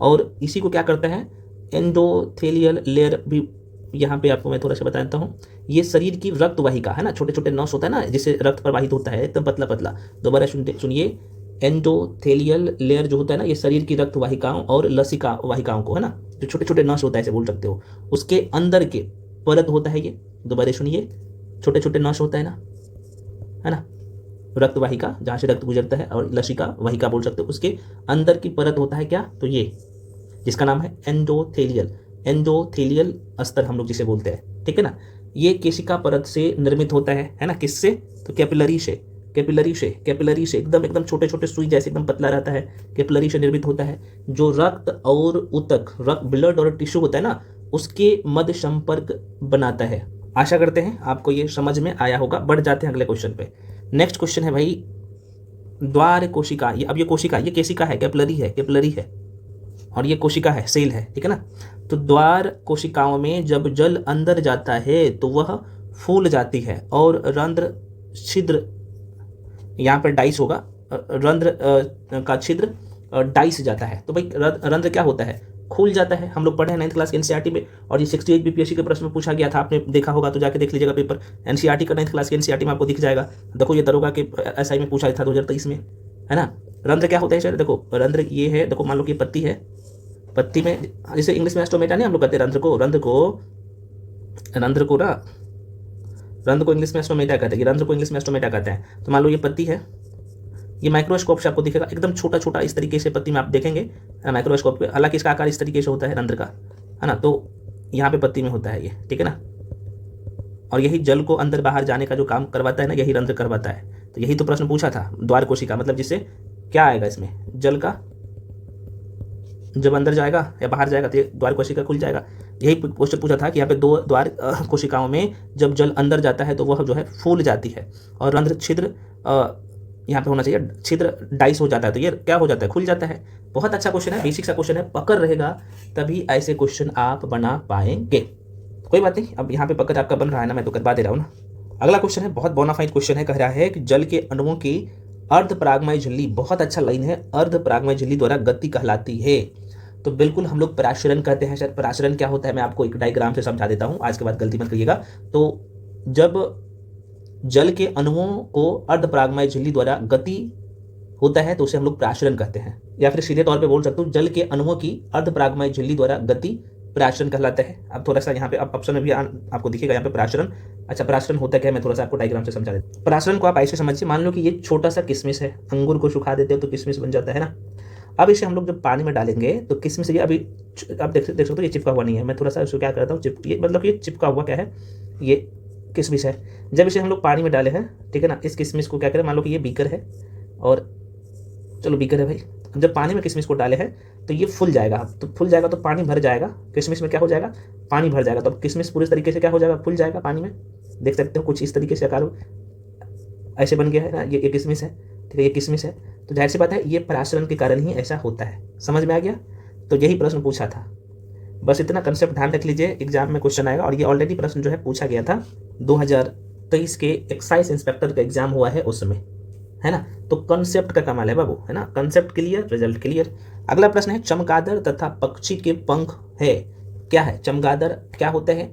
और इसी को क्या करता है, एंडोथेलियल लेयर भी यहाँ पे आपको मैं थोड़ा सा बताता हूँ। ये शरीर की रक्त वाहिका है ना, छोटे छोटे नस होता है ना, जिससे रक्त प्रवाहित होता है, एकदम पतला पतला। दोबारा सुनिए, एंडोथेलियल लेयर जो होता है ना, ये शरीर की रक्त वाहिकाओं और लसिका वाहिकाओं को, है ना, जो छोटे छोटे नस होता है, ऐसे बोल सकते हो, उसके अंदर के परत होता है ये। दोबारा सुनिए, छोटे छोटे नस होता है ना, रक्त वाहिका जहाँ से रक्त गुजरता है, और लसिका वाहिका बोल सकते हो, उसके अंदर की परत होता है क्या, तो ये जिसका नाम है एंडोथेलियल, एंडोथेलियल अस्तर हम लोग जिसे बोलते हैं, ठीक है ना। ये केशिका परत से निर्मित होता है ना, किससे, तो कैपिलरी से, कैपिलरी से एकदम एकदम छोटे छोटे सुई जैसे एकदम पतला रहता है, कैपिलरी से निर्मित होता है, जो रक्त और ऊतक, रक्त ब्लड और टिश्यू होता है ना, उसके मध्य संपर्क बनाता है। आशा करते हैं आपको ये समझ में आया होगा। बढ़ जाते हैं अगले क्वेश्चन पे। नेक्स्ट क्वेश्चन है भाई, द्वार कोशिका, ये अब ये कोशिका, ये केशिका है, कैपिलरी है, कैपिलरी है, और ये कोशिका है, सेल है, ठीक है ना। तो द्वार कोशिकाओं में जब जल अंदर जाता है तो वह फूल जाती है और रंध्र छिद्र, यहाँ पर डाइस होगा, रंध्र का छिद्र डाइस जाता है। तो भाई रंध्र क्या होता है, खुल जाता है। हम लोग पढ़े हैं 9th क्लास के एनसीईआरटी में, और ये 68 बीपीएससी के प्रश्न में पूछा गया था, आपने देखा होगा तो जाके देख लीजिएगा पेपर, एनसीईआरटी का 9th क्लास के एनसीईआरटी में आपको दिख जाएगा। देखो ये दरोगा के एसआई में पूछा था 2023 में, है ना। रंध्र क्या होता है सर, देखो रंध्र ये है, देखो मान लो कि पत्ती है, पत्ती में जैसे इंग्लिश में स्टोमेटा नहीं हम लोग कहते हैं रंध्र को, रंध्र को इंग्लिश में स्टोमेटा कहते हैं, रंध्र को इंग्लिश में स्टोमेटा कहते हैं। तो मान लो ये पत्ती है, ये माइक्रोस्कोप से आपको दिखेगा एकदम छोटा छोटा इस तरीके से पत्ती में आप देखेंगे माइक्रोस्कोप पे, हालांकि इसका आकार इस तरीके से होता है रंध्र का, है ना। तो यहाँ पे पत्ती में होता है ये, ठीक है ना, और यही जल को अंदर बाहर जाने का जो काम करवाता है ना, यही रंध्र करवाता है। तो यही तो प्रश्न पूछा था, द्वार कोशिका मतलब जिससे क्या आएगा इसमें, जल का जब अंदर जाएगा या बाहर जाएगा तो द्वार कोशिका खुल जाएगा। यही क्वेश्चन पूछा था कि यहाँ पे दो द्वार कोशिकाओं में जब जल अंदर जाता है तो वह जो है फूल जाती है, और रंध्र छिद्र यहाँ पे होना चाहिए, छिद्र डाइस हो जाता है, तो ये क्या हो जाता है, खुल जाता है। बहुत अच्छा क्वेश्चन है, बेसिक सा क्वेश्चन है, पकड़ रहेगा तभी ऐसे क्वेश्चन आप बना पाएंगे। कोई बात नहीं, अब यहाँ पे पकड़ आपका बन रहा है ना, मैं तो करवा दे रहा हूँ ना। अगला क्वेश्चन है, बहुत बोनाफाइड क्वेश्चन है, कह रहा है कि जल के अणुओं की अर्धपरागमय झिल्ली, बहुत अच्छा लाइन है, अर्धपरागमय झिल्ली द्वारा गति कहलाती है। तो बिल्कुल हम लोग पराशरण कहते हैं सर। पराशरण क्या होता है मैं आपको एक डायग्राम से समझा देता हूँ, आज के बाद गलती मत करिएगा। तो जब जल के अणुओं को अर्धपरागमय झिल्ली द्वारा गति होता है तो उसे हम लोग पराशरण कहते हैं, या फिर सीधे तौर पे बोल सकते हो जल के अणुओं की अर्धपरागमय झिल्ली द्वारा गति पराशरण कहलाता है। अब थोड़ा सा यहाँ पे ऑप्शन में भी आपको दिखेगा यहाँ पे पराशरण। अच्छा पराशरण होता क्या है, मैं थोड़ा सा आपको डायग्राम से समझा देता हूँ। पराशरण को आप ऐसे समझिए, मान लो कि ये छोटा सा किशमिश है, अंगूर को सुखा देते हो तो किशमिश बन जाता है ना। अब इसे हम लोग जब पानी में डालेंगे तो किशमिश ये अभी आप देख सकते हो ये चिपका हुआ नहीं है, मैं थोड़ा सा इसको क्या करता हूँ, ये मतलब ये चिपका हुआ क्या है, ये किशमिश है। जब इसे हम लोग पानी में डाले हैं, ठीक है ना, इस किशमिश को क्या करें, मान लो कि ये बीकर है, और चलो बीकर है भाई, जब पानी में किशमिश को डाले हैं तो ये फूल जाएगा, तो फूल जाएगा तो पानी भर जाएगा, किशमिश में क्या हो जाएगा, पानी भर जाएगा, तो अब किशमिश पूरी तरीके से क्या हो जाएगा, फूल जाएगा पानी में। देख सकते हो कुछ इस तरीके से आकार ऐसे बन गया है ना, ये किशमिश है, ठीक है, ये किशमिश है। तो जाहिर सी बात है ये पराशरण के कारण ही ऐसा होता है। समझ में आ गया। तो यही प्रश्न पूछा था, बस इतना कंसेप्ट ध्यान रख लीजिए, एग्जाम में क्वेश्चन आएगा। और ये ऑलरेडी प्रश्न जो है पूछा गया था 2023 के एक्साइज इंस्पेक्टर का एग्जाम हुआ है उस समय, है ना। तो कंसेप्ट का कमाल है बाबू, है ना, कंसेप्ट क्लियर, रिजल्ट क्लियर। अगला प्रश्न है, चमगादड़ तथा पक्षी के पंख है, क्या है, चमगादड़ क्या होता है,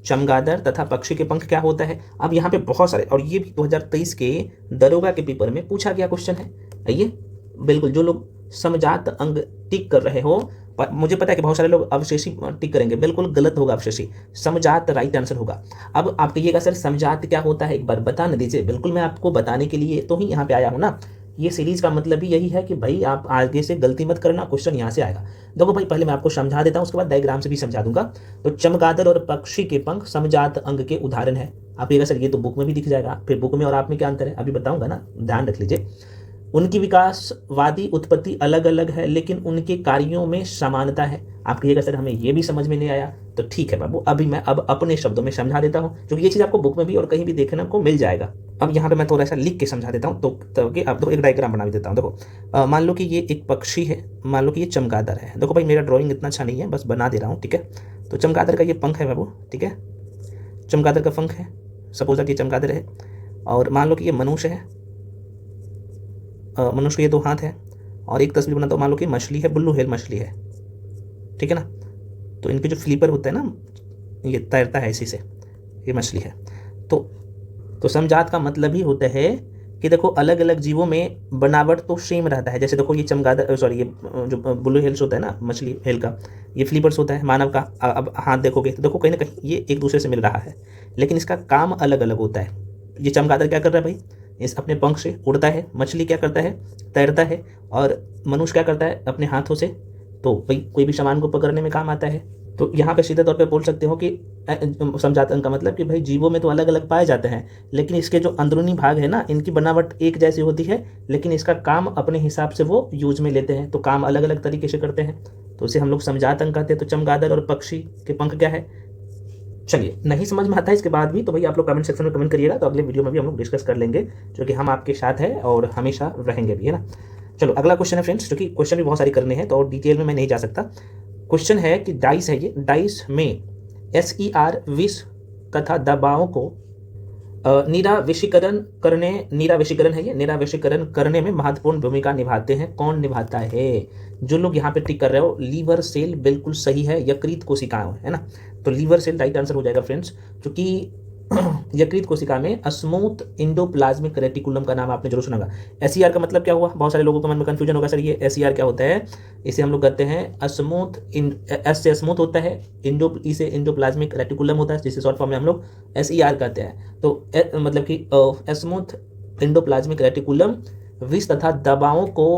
चमगादड़ तथा पक्षी के पंख क्या होता है। अब यहाँ पे बहुत सारे, और ये भी 2023 के दरोगा के पेपर में पूछा गया क्वेश्चन है। आइए बिल्कुल, जो लोग समजात अंग टिक कर रहे हो, मुझे पता है कि बहुत सारे लोग अवशेषी टिक करेंगे, बिल्कुल गलत होगा, अवशेषी, समजात राइट आंसर होगा। अब आप कहिएगा सर समजात क्या होता है, एक बार बता न दीजिए। बिल्कुल मैं आपको बताने के लिए तो ही यहाँ पे आया हूँ ना। ये सीरीज का मतलब भी यही है कि भाई आप आगे से गलती मत करना, क्वेश्चन यहाँ से आएगा। देखो भाई पहले मैं आपको समझा देता हूँ, उसके बाद डायग्राम से भी समझा दूंगा। तो चमगादड़ और पक्षी के पंख समजात अंग के उदाहरण है। आप कहिएगा सर ये तो बुक में भी दिख जाएगा, फिर बुक में और आप में क्या अंतर है, अभी बताऊंगा ना, ध्यान रख लीजिए। उनकी विकासवादी उत्पत्ति अलग अलग है लेकिन उनके कार्यों में समानता है। आप कहिएगा सर हमें ये भी समझ में नहीं आया, तो ठीक है बाबू, अभी मैं अब अपने शब्दों में समझा देता हूँ, क्योंकि ये चीज़ आपको बुक में भी और कहीं भी देखने को मिल जाएगा। अब यहाँ पे मैं थोड़ा सा लिख के समझा देता हूँ, तो कि अब तो एक डायग्राम बना देता हूँ। देखो मान लो कि ये एक पक्षी है, मान लो कि ये चमगादड़ है। देखो भाई मेरा ड्राइंग इतना अच्छा नहीं है, बस बना दे रहा हूँ, ठीक है। तो चमगादड़ का ये पंख है बाबू, ठीक है, चमगादड़ का पंख है, सपोज दैट ये चमगादड़ है। और मान लो कि ये मनुष्य है, मनुष्य के ये दो हाथ है, और एक तस्वीर बनाता हूँ, मान लो कि मछली है, ब्लू व्हेल मछली है, ठीक है ना। तो इनके जो फ्लीपर होता है ना, ये तैरता है इसी से, ये मछली है। तो समजात का मतलब ही होता है कि देखो अलग अलग जीवों में बनावट तो सेम रहता है। जैसे देखो ये चमगादड़, सॉरी ये जो ब्लू व्हेल्स होता है ना, मछली व्हेल का ये फ्लीपर्स होता है, मानव का अब हाथ देखोगे तो देखो कहीं ना कहीं ये एक दूसरे से मिल रहा है, लेकिन इसका काम अलग अलग होता है। ये चमगादड़ क्या कर रहा है भाई, इस अपने पंख से उड़ता है, मछली क्या करता है, तैरता है, और मनुष्य क्या करता है, अपने हाथों से तो भाई कोई भी सामान को पकड़ने में काम आता है। तो यहाँ पे सीधे तौर पे बोल सकते हो कि समझाता का मतलब कि भाई जीवों में तो अलग अलग पाए जाते हैं, लेकिन इसके जो अंदरूनी भाग है ना, इनकी बनावट एक जैसी होती है, लेकिन इसका काम अपने हिसाब से वो यूज में लेते हैं, तो काम अलग अलग तरीके से करते हैं, तो इसे हम लोग समझात अंक कहते हैं। तो चमगादड़ और पक्षी के पंख क्या है। चलिए, नहीं समझ में आता है इसके बाद भी तो भाई आप लोग कमेंट सेक्शन में कमेंट करिएगा, तो अगले वीडियो में भी हम लोग डिस्कस कर लेंगे, जो कि हम आपके साथ है और हमेशा रहेंगे भी, है ना। चलो अगला क्वेश्चन है फ्रेंड्स, जो कि क्वेश्चन भी बहुत सारे करने हैं तो और डिटेल में मैं नहीं जा सकता। क्वेश्चन है कि डाइस है, ये डाइस में SER विष तथा दबावों को निरावेशीकरण करने में महत्वपूर्ण भूमिका निभाते हैं। कौन निभाता है। जो लोग यहाँ पे टिक कर रहे हो, लीवर सेल बिल्कुल सही है, यकृत कोशिकाएं, है ना। तो लीवर सेल राइट आंसर हो जाएगा फ्रेंड्स, क्योंकि यकृत कोशिका में स्मूथ इंडोप्लाज्मिक रेटिकुलम का नाम आपने जरूर सुना होगा। SER का मतलब क्या हुआ, बहुत सारे लोगों के मन में कंफ्यूजन होगा, सर ये SER क्या होता है। इसे हम लोग कहते हैं स्मूथ, एस से स्मूथ होता है, इसे इंडोप्लाज्मिक रेटिकुलम होता है, जिसे शॉर्ट फॉर्म में हम लोग SER कहते हैं। तो मतलब कि स्मूथ इंडोप्लाज्मिक रेटिकुलम विष तथा दबावों को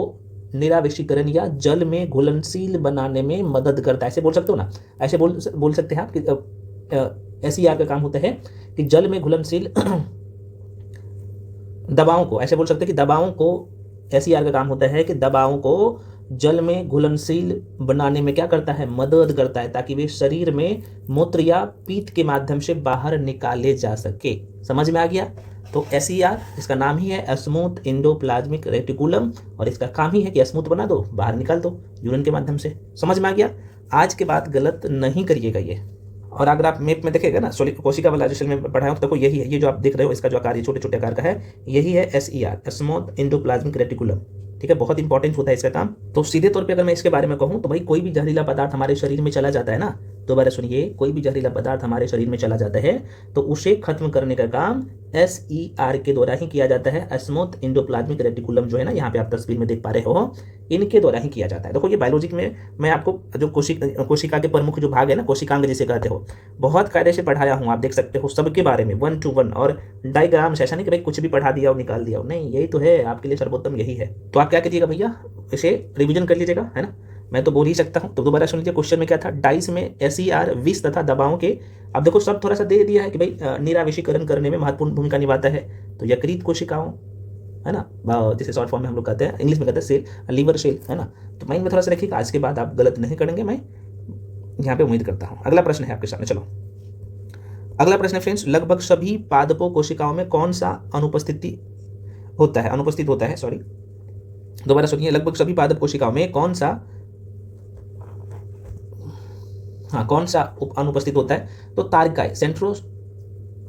निरावेशीकरण या जल में घुलनशील बनाने में मदद करता है। ऐसे बोल सकते हो ना, ऐसे बोल सकते हैं आप कि SER का काम होता है कि जल में घुलनशील दबावों को, ऐसे बोल सकते हैं कि दबावों को, SER का काम होता है कि दबावों को जल में घुलनशील बनाने में क्या करता है, मदद करता है, ताकि वे शरीर में मूत्र या पीत के माध्यम से बाहर निकाले जा सके। समझ में आ गया। तो SER इसका नाम ही है स्मूथ इंडोप्लाज्मिक रेटिकुलम, और इसका काम ही है कि स्मूथ बना दो, बाहर निकाल दो यूरिन के माध्यम से। समझ में आ गया। आज के बाद गलत नहीं करिएगा ये। और अगर आप मैप में देखेगा ना, सॉरी कोशिका वाला जो सेल में पढ़ाया हूँ, तो देखो यही है, ये जो आप देख रहे हो इसका जो आकार ये छोटे छोटे आकार का है, यही है SER, स्मूथ इंडोप्लाज्मिक रेटिकुलम। ठीक है, बहुत इंपॉर्टेंट होता है इसका काम। तो सीधे तौर पे अगर मैं इसके बारे में कहूँ तो भाई कोई भी जहरीला पदार्थ हमारे शरीर में चला जाता है ना, दोबारा सुनिए, कोई भी जहरीला पदार्थ हमारे शरीर में चला जाता है तो उसे खत्म करने का काम SER के द्वारा ही किया जाता है। स्मूथ इंडोप्लाज्मिक रेटिकुलम जो है ना, यहाँ पे आप तस्वीर में देख पा रहे हो, इनके द्वारा ही किया जाता है। देखो ये बायोलॉजी में मैं आपको जो कोशिका के प्रमुख जो भाग है ना, कोशिकांग जिसे कहते हो, बहुत कायदे से पढ़ाया हूँ, आप देख सकते हो सबके बारे में 1 to 1, और डायग्राम से, ऐसा नहीं कि भाई कुछ भी पढ़ा दिया और निकाल दिया, नहीं, यही तो है आपके लिए सर्वोत्तम, यही है। तो आप क्या करिएगा भैया, इसे रिविजन कर लीजिएगा, है ना, मैं तो बोल ही सकता हूँ। तो दोबारा सुन लीजिए, क्वेश्चन में क्या था, डाइस में SER विष तथा दबावों के, अब देखो सब थोड़ा सा दे दिया है कि भाई निरावेशीकरण करने में महत्वपूर्ण भूमिका निभाता है, तो यकृत कोशिकाओं, है ना, जिसे शॉर्ट फॉर्म में हम लोग कहते हैं, इंग्लिश में कहते हैं सेल, लीवर सेल, है ना। तो माइंड में थोड़ा सा रखिएगा, आज के बाद आप गलत नहीं करेंगे, मैं यहाँ पे उम्मीद करता हूँ। अगला प्रश्न है आपके सामने, चलो अगला प्रश्न है फ्रेंड्स, लगभग सभी पादपों कोशिकाओं में कौन सा अनुपस्थित होता है, सॉरी दोबारा सुनिए, लगभग सभी पादप कोशिकाओं में कौन सा अनुपस्थित होता है, तो तारकाय, सेंट्रोस।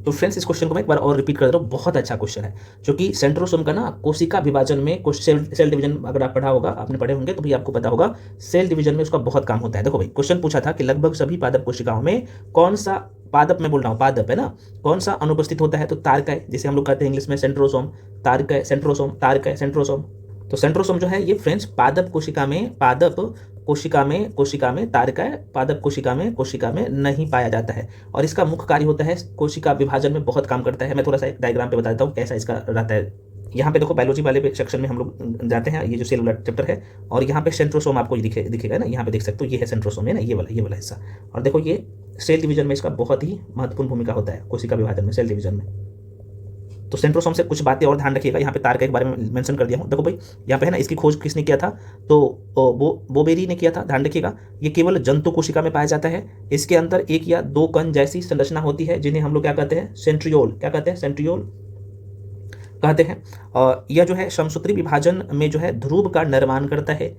तो फ्रेंड्स इस क्वेश्चन को मैं एक बार और रिपीट कर दे रहा हूँ, बहुत अच्छा क्वेश्चन है, क्योंकि सेंट्रोसोम का ना कोशिका विभाजन में, सेल डिवीजन अगर आप पढ़ा होगा, आपने पढ़े होंगे तो भी आपको पता होगा, सेल डिवीजन में उसका बहुत काम होता है। देखो भाई क्वेश्चन पूछा था कि लगभग सभी पादप कोशिकाओं में कौन सा, पादप में बोल रहा हूँ, पादप है ना, कौन सा अनुपस्थित होता है, तो तारकाय, जिसे हम लोग कहते हैं इंग्लिश में सेंट्रोसोम, तारकाय, सेंट्रोसोम, तारकाय, सेंट्रोसोम। तो सेंट्रोसोम जो है ये फ्रेंड्स पादप कोशिका में तारकाय, पादप कोशिका में नहीं पाया जाता है, और इसका मुख्य कार्य होता है कोशिका विभाजन में बहुत काम करता है। मैं थोड़ा सा एक डायग्राम पे बता देता हूँ कैसा इसका रहता है। यहाँ पे देखो बायोलॉजी वाले सेक्शन में हम लोग जाते हैं, ये जो सेलुलर चैप्टर है, और यहाँ पे सेंट्रोसोम आपको दिखेगा ना, यहाँ पे देख सकते हो, ये है सेंट्रोसोम, है ना, ये वाला हिस्सा। और देखो ये सेल डिवीजन में इसका बहुत ही महत्वपूर्ण भूमिका होता है, कोशिका विभाजन में, सेल डिवीजन में। तो सेंट्रोसोम से कुछ बातें और ध्यान रखिएगा, यहाँ पे तारकाय के बारे में मेंशन कर दिया हूँ। देखो भाई यहाँ पे है ना, इसकी खोज किसने किया था, तो बोबेरी ने किया था, ध्यान रखिएगा। ये केवल जंतु कोशिका में पाया जाता है, इसके अंदर 1 या 2 कण जैसी संरचना होती है, जिन्हें हम लोग क्या कहते हैं, सेंट्रियोल, क्या कहते हैं, सेंट्रियोल कहते हैं। और यह जो है समसूत्री विभाजन में जो है ध्रुव का निर्माण करता है।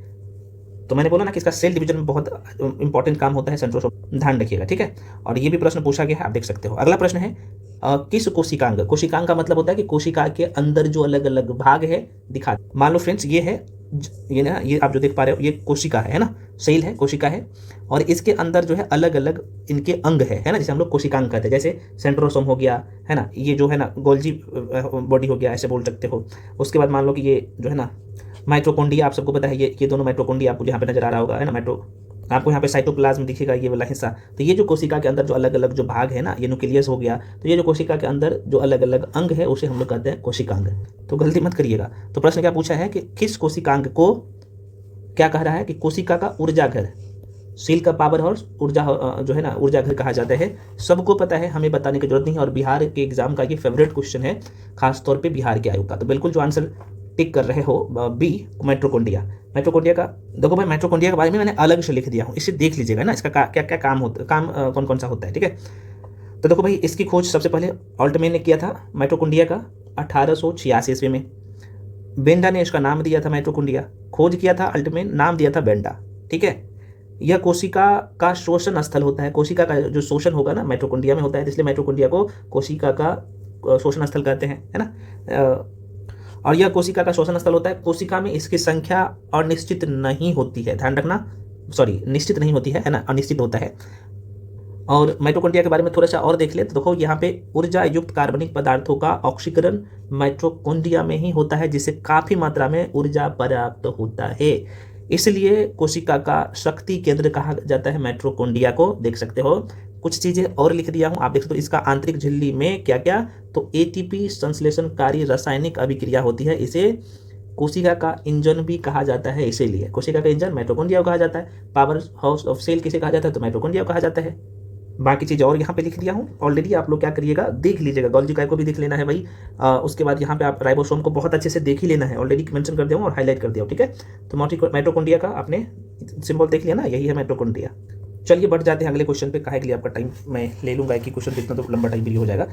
तो मैंने बोला ना कि इसका सेल डिवीजन में बहुत इंपॉर्टेंट काम होता है सेंट्रोसोम, ध्यान रखिएगा, ठीक है। और ये भी प्रश्न पूछा गया है, आप देख सकते हो। अगला प्रश्न है किस कोशिकांग, कोशिकांग का मतलब होता है कि कोशिका के अंदर जो अलग अलग भाग है दिखा। मान लो फ्रेंड्स ये है, ये ना, ये आप जो देख पा रहे हो, ये कोशिका है ना, सेल है, कोशिका है, और इसके अंदर जो है अलग अलग इनके अंग है ना, जिसे हम लोग कोशिकांग कहते हैं। जैसे सेंट्रोसोम हो गया, है ना, ये जो है ना गोल्जी बॉडी हो गया, ऐसे बोल सकते हो। उसके बाद मान लो कि ये जो है ना माइटोकॉन्ड्रिया, आप सबको पता है, ये दोनों माइटोकॉन्ड्रिया आपको यहाँ पे नजर आ रहा होगा, है ना, आपको यहाँ पे साइटोप्लाज्म दिखेगा ये वाला हिस्सा। तो ये जो कोशिका के अंदर जो अलग अलग जो भाग है ना, ये न्यूक्लियस हो गया, तो ये जो कोशिका के अंदर जो अलग अलग अंग है उसे हम लोग कहते हैं कोशिकांग। तो गलती मत करिएगा। तो प्रश्न क्या पूछा है कि किस कोशिकांग को क्या कह रहा है कि कोशिका का ऊर्जा घर, सेल का पावर हाउस, ऊर्जा जो है ना ऊर्जा घर कहा जाता है। सबको पता है, हमें बताने की जरूरत नहीं है। और बिहार के एग्जाम का ये फेवरेट क्वेश्चन है, खासतौर पे बिहार के आयोग का। तो बिल्कुल जो आंसर टिक कर रहे हो बी, माइटोकॉन्ड्रिया। माइटोकॉन्ड्रिया का देखो भाई, माइटोकॉन्ड्रिया के बारे में मैंने अलग से लिख दिया हूँ, इसे देख लीजिएगा ना, इसका क्या क्या काम होता है, काम कौन कौन सा होता है, ठीक है। तो देखो भाई, इसकी खोज सबसे पहले ऑल्टमैन ने किया था माइटोकॉन्ड्रिया का 1886 ईस्वी में। बेंडा ने इसका नाम दिया था माइटोकॉन्ड्रिया, खोज किया था ऑल्टमैन, नाम दिया था बेंडा, ठीक है। यह कोशिका का शोषण स्थल होता है। कोशिका का जो शोषण होगा ना माइटोकॉन्ड्रिया में होता है, इसलिए माइटोकॉन्ड्रिया को कोशिका का शोषण स्थल कहते हैं, है ना। और यह कोशिका का शोषण स्थल होता है। कोशिका में इसकी संख्या अनिश्चित नहीं होती है, ध्यान रखना, सॉरी निश्चित नहीं होती है ना, अनिश्चित होता है। और माइटोकॉन्ड्रिया के बारे में थोड़ा सा और देख ले तो देखो, यहाँ पे ऊर्जा युक्त कार्बनिक पदार्थों का ऑक्सीकरण माइटोकॉन्ड्रिया में ही होता है, जिससे काफी मात्रा में ऊर्जा पर्याप्त होता है। इसलिए कोशिका का शक्ति केंद्र कहा जाता है माइटोकॉन्ड्रिया को। देख सकते हो, कुछ चीजें और लिख दिया हूं, आप देख सकते हो। इसका आंतरिक झिल्ली में क्या क्या, तो एटीपी संश्लेषणकारी रासायनिक अभिक्रिया होती है। इसे कोशिका का इंजन भी कहा जाता है। इसीलिए कोशिका का इंजन माइटोकॉन्ड्रिया कहा जाता है। पावर हाउस ऑफ सेल किसे कहा जाता है, तो माइटोकॉन्ड्रिया कहा जाता है। बाकी चीज़ और यहाँ पे लिख दिया हूँ ऑलरेडी, आप लोग क्या करिएगा, देख लीजिएगा। गोल्गी काय को भी देख लेना है भाई। उसके बाद यहाँ पे आप राइबोसोम को बहुत अच्छे से देख ही लेना है, ऑलरेडी मेंशन कर दिया हूँ और हाईलाइट कर दिया हूँ, ठीक है। तो माइटोकॉन्ड्रिया का आपने सिंबल देख लिया ना, यही है माइटोकॉन्ड्रिया। चलिए बढ़ जाते हैं अगले क्वेश्चन पे। काहे के लिए आपका टाइम मैं ले लूँगा, एक ही क्वेश्चन इतना तो लंबा टाइम भी हो जाएगा।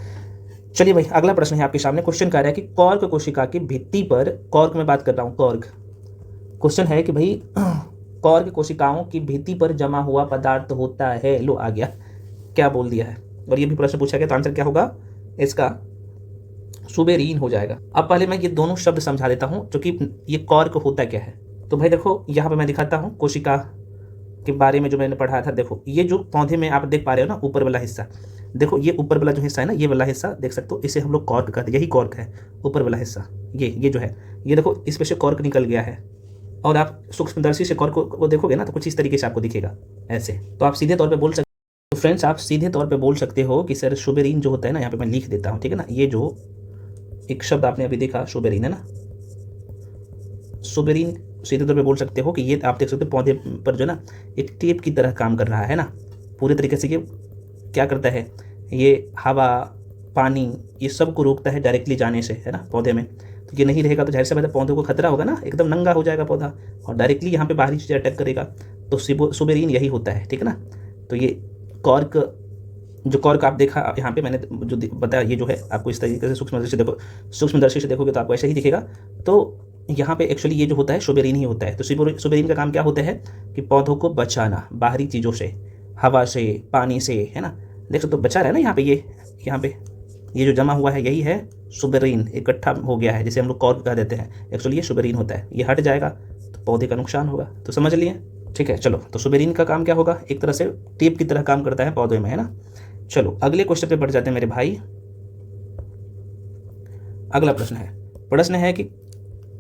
चलिए भाई, अगला प्रश्न है आपके सामने। क्वेश्चन कह रहा है कि कॉर्क कोशिका की भित्ति पर, कॉर्क में बात कर रहा हूँ, कॉर्क। क्वेश्चन है कि भाई कॉर्क कोशिकाओं की भित्ति पर जमा हुआ पदार्थ होता है। लो आ गया, क्या बोल दिया है। और ये भी प्रश्न पूछा गया, तो आंसर क्या होगा इसका, सुबेरीन हो जाएगा। अब पहले मैं ये दोनों शब्द समझा देता हूं, क्योंकि ये कॉर्क होता क्या है। तो भाई देखो, यहाँ पे मैं दिखाता हूँ कोशिका के बारे में जो मैंने पढ़ा था। देखो ये जो पौधे में आप देख पा रहे हो ना, ऊपर वाला हिस्सा, देखो ये ऊपर वाला जो हिस्सा है ना, ये वाला हिस्सा देख सकते हो, इसे हम लोग कॉर्क कहते हैं। यही कॉर्क है, ऊपर वाला हिस्सा, ये जो है, ये देखो इस पे से कॉर्क निकल गया है। और आप सूक्ष्मदर्शी से कॉर्क को देखोगे ना, तो कुछ इस तरीके से आपको दिखेगा ऐसे। तो आप सीधे तौर पर बोल सकते, तो फ्रेंड्स आप सीधे तौर पे बोल सकते हो कि सर सुबेरीन जो होता है ना, यहाँ पे मैं लिख देता हूँ, ठीक है ना। ये जो एक शब्द आपने अभी देखा सुबेरीन है ना, सुबेरीन सीधे तौर पे बोल सकते हो कि ये आप देख सकते हो पौधे पर जो ना एक टेप की तरह काम कर रहा है ना, पूरे तरीके से। ये क्या करता है, ये हवा पानी ये सब को रोकता है डायरेक्टली जाने से, है ना, पौधे में। तो ये नहीं रहेगा तो जाहिर सी बात है पौधे को खतरा होगा ना, एकदम नंगा हो जाएगा पौधा और डायरेक्टली यहाँ पे बाहरी चीज़ अटैक करेगा। तो सुबेरीन यही होता है, ठीक है ना। तो ये कॉर्क, जो कॉर्क आप देखा यहाँ पे मैंने जो बताया, ये जो है आपको इस तरीके से सूक्ष्मदर्शी से देखो, सूक्ष्मदर्शी से देखोगे तो आपको ऐसे ही दिखेगा। तो यहाँ पे एक्चुअली ये जो होता है सुबेरीन ही होता है। तो सुबेरीन का काम क्या होता है कि पौधों को बचाना बाहरी चीज़ों से, हवा से, पानी से, है ना। देख सकते हो बचा रहा है ना यहाँ पे, यहाँ पे ये जो जमा हुआ है यही है सुबेरीन, इकट्ठा हो गया है, जिसे हम लोग कॉर्क कह देते हैं। एक्चुअली ये सुबेरीन होता है। ये हट जाएगा तो पौधे का नुकसान होगा। तो समझ लिए, ठीक है। चलो, तो सुबेरीन का काम क्या होगा, एक तरह से टेप की तरह काम करता है पौधे में, है ना। चलो अगले क्वेश्चन पे बढ़ जाते हैं मेरे भाई। अगला प्रश्न है कि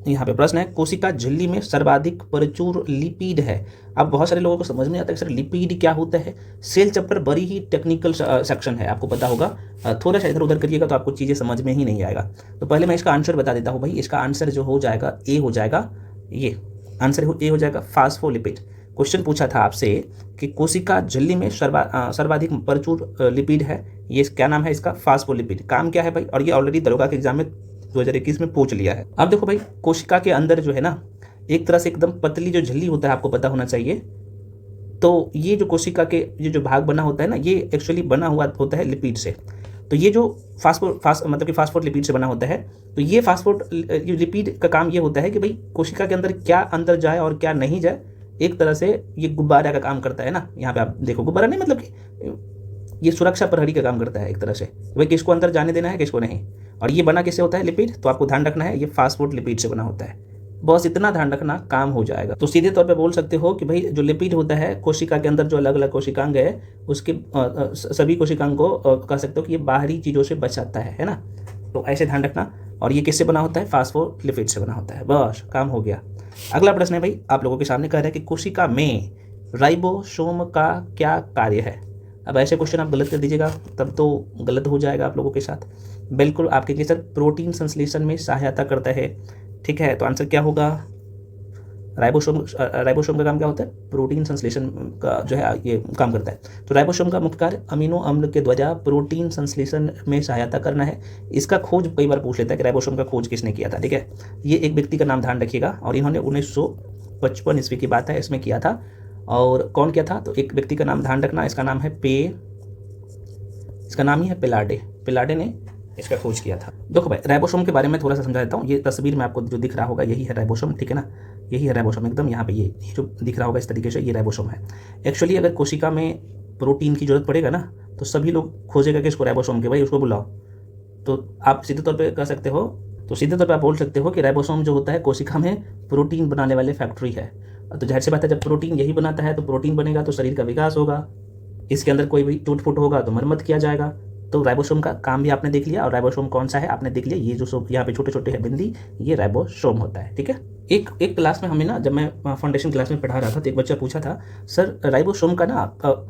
यहाँ पे प्रश्न है, कोशिका झिल्ली में सर्वाधिक प्रचुर लिपिड है। अब बहुत सारे लोगों को समझ में आता है सर लिपिड क्या होता है। सेल चैप्टर बड़ी ही टेक्निकल सेक्शन है, आपको पता होगा। थोड़ा सा इधर उधर करिएगा तो आपको चीज़ें समझ में ही नहीं आएगा। तो पहले मैं इसका आंसर बता देता हूँ भाई। इसका आंसर जो हो जाएगा ए हो जाएगा, ये आंसर ए हो जाएगा फास्फोलिपिड। क्वेश्चन पूछा था आपसे कि कोशिका झिल्ली में सर्वाधिक प्रचुर लिपिड है, ये क्या नाम है इसका, फास्फोलिपिड। काम क्या है भाई, और ये ऑलरेडी दरोगा के एग्जाम में 2021 में पूछ लिया है। अब देखो भाई, कोशिका के अंदर जो है ना, एक तरह से एकदम पतली जो झिल्ली होता है, आपको पता होना चाहिए। तो ये जो कोशिका के ये जो भाग बना होता है ना, ये एक्चुअली बना हुआ होता है लिपिड से। तो ये जो मतलब कि फास्फोलिपिड से बना होता है। तो ये फास्फोलिपिड का काम ये होता है कि भाई कोशिका के अंदर क्या अंदर जाए और क्या नहीं जाए। एक तरह से ये गुब्बारा का काम करता है ना। यहाँ पे आप देखो, गुब्बारा नहीं मतलब कि ये सुरक्षा प्रहरी का काम करता है एक तरह से, भाई किसको अंदर जाने देना है किसको नहीं। और ये बना किससे होता है, लिपिड। तो आपको ध्यान रखना है ये फास्फोलिपिड से बना होता है। बस इतना ध्यान रखना, काम हो जाएगा। तो सीधे तौर पे बोल सकते हो कि भाई जो लिपिड होता है कोशिका के अंदर, जो अलग अलग कोशिकांग है, उसके सभी कोशिकांग को कह सकते हो कि ये बाहरी चीज़ों से बचाता है ना। तो ऐसे ध्यान रखना। और ये किससे बना होता है, फास्फोलिपिड से बना होता है। बस काम हो गया। अगला प्रश्न है भाई आप लोगों के सामने, कह रहा है कि कोशिका में राइबोसोम का क्या कार्य है? अब ऐसे क्वेश्चन आप गलत कर दीजिएगा तब तो गलत हो जाएगा आप लोगों के साथ। बिल्कुल आप कहेंगे सर प्रोटीन संश्लेषण में सहायता करता है, ठीक है, तो आंसर क्या होगा? राइबोसोम का काम क्या होता है? प्रोटीन संश्लेषण का जो है ये काम करता है। तो राइबोसोम का मुख्य कार्य अमीनो अम्ल के द्वारा प्रोटीन संश्लेषण में सहायता करना है। इसका खोज कई बार पूछ लेता है कि राइबोसोम का खोज किसने किया था, ठीक है। ये एक व्यक्ति का नाम ध्यान रखिएगा और इन्होंने 1955 ईस्वी की बात है इसमें किया था। और कौन किया था? तो एक व्यक्ति का नाम ध्यान रखना, इसका नाम ही है पिलाडे ने इसका खोज किया था। देखो भाई राइबोसोम के बारे में थोड़ा सा समझा देता हूँ। ये तस्वीर में आपको जो दिख रहा होगा यही है राइबोसोम, ठीक है ना, यही है राइबोसोम एकदम यहाँ पे ये जो दिख रहा होगा इस तरीके से ये राइबोसोम है। एक्चुअली अगर कोशिका में प्रोटीन की जरूरत पड़ेगा ना तो सभी लोग खोजेगा कि इसको राइबोसोम के भाई उसको बुलाओ। तो आप सीधे तौर पर कह सकते हो, तो सीधे तौर पर आप बोल सकते हो कि राइबोसोम जो होता है कोशिका में प्रोटीन बनाने वाले फैक्ट्री है। तो जाहिर सी बात है जब प्रोटीन यही बनाता है तो प्रोटीन बनेगा तो शरीर का विकास होगा, इसके अंदर कोई भी टूट फूट होगा तो मरम्मत किया जाएगा। तो राइबोसोम का काम भी आपने देख लिया और राइबोसोम कौन सा है आपने देख लिया, ये जो यहाँ पे छोटे छोटे है बिंदी ये राइबोसोम होता है, ठीक है। एक क्लास में हमें ना जब मैं फाउंडेशन क्लास में पढ़ा रहा था तो एक बच्चा पूछा था सर राइबोसोम का ना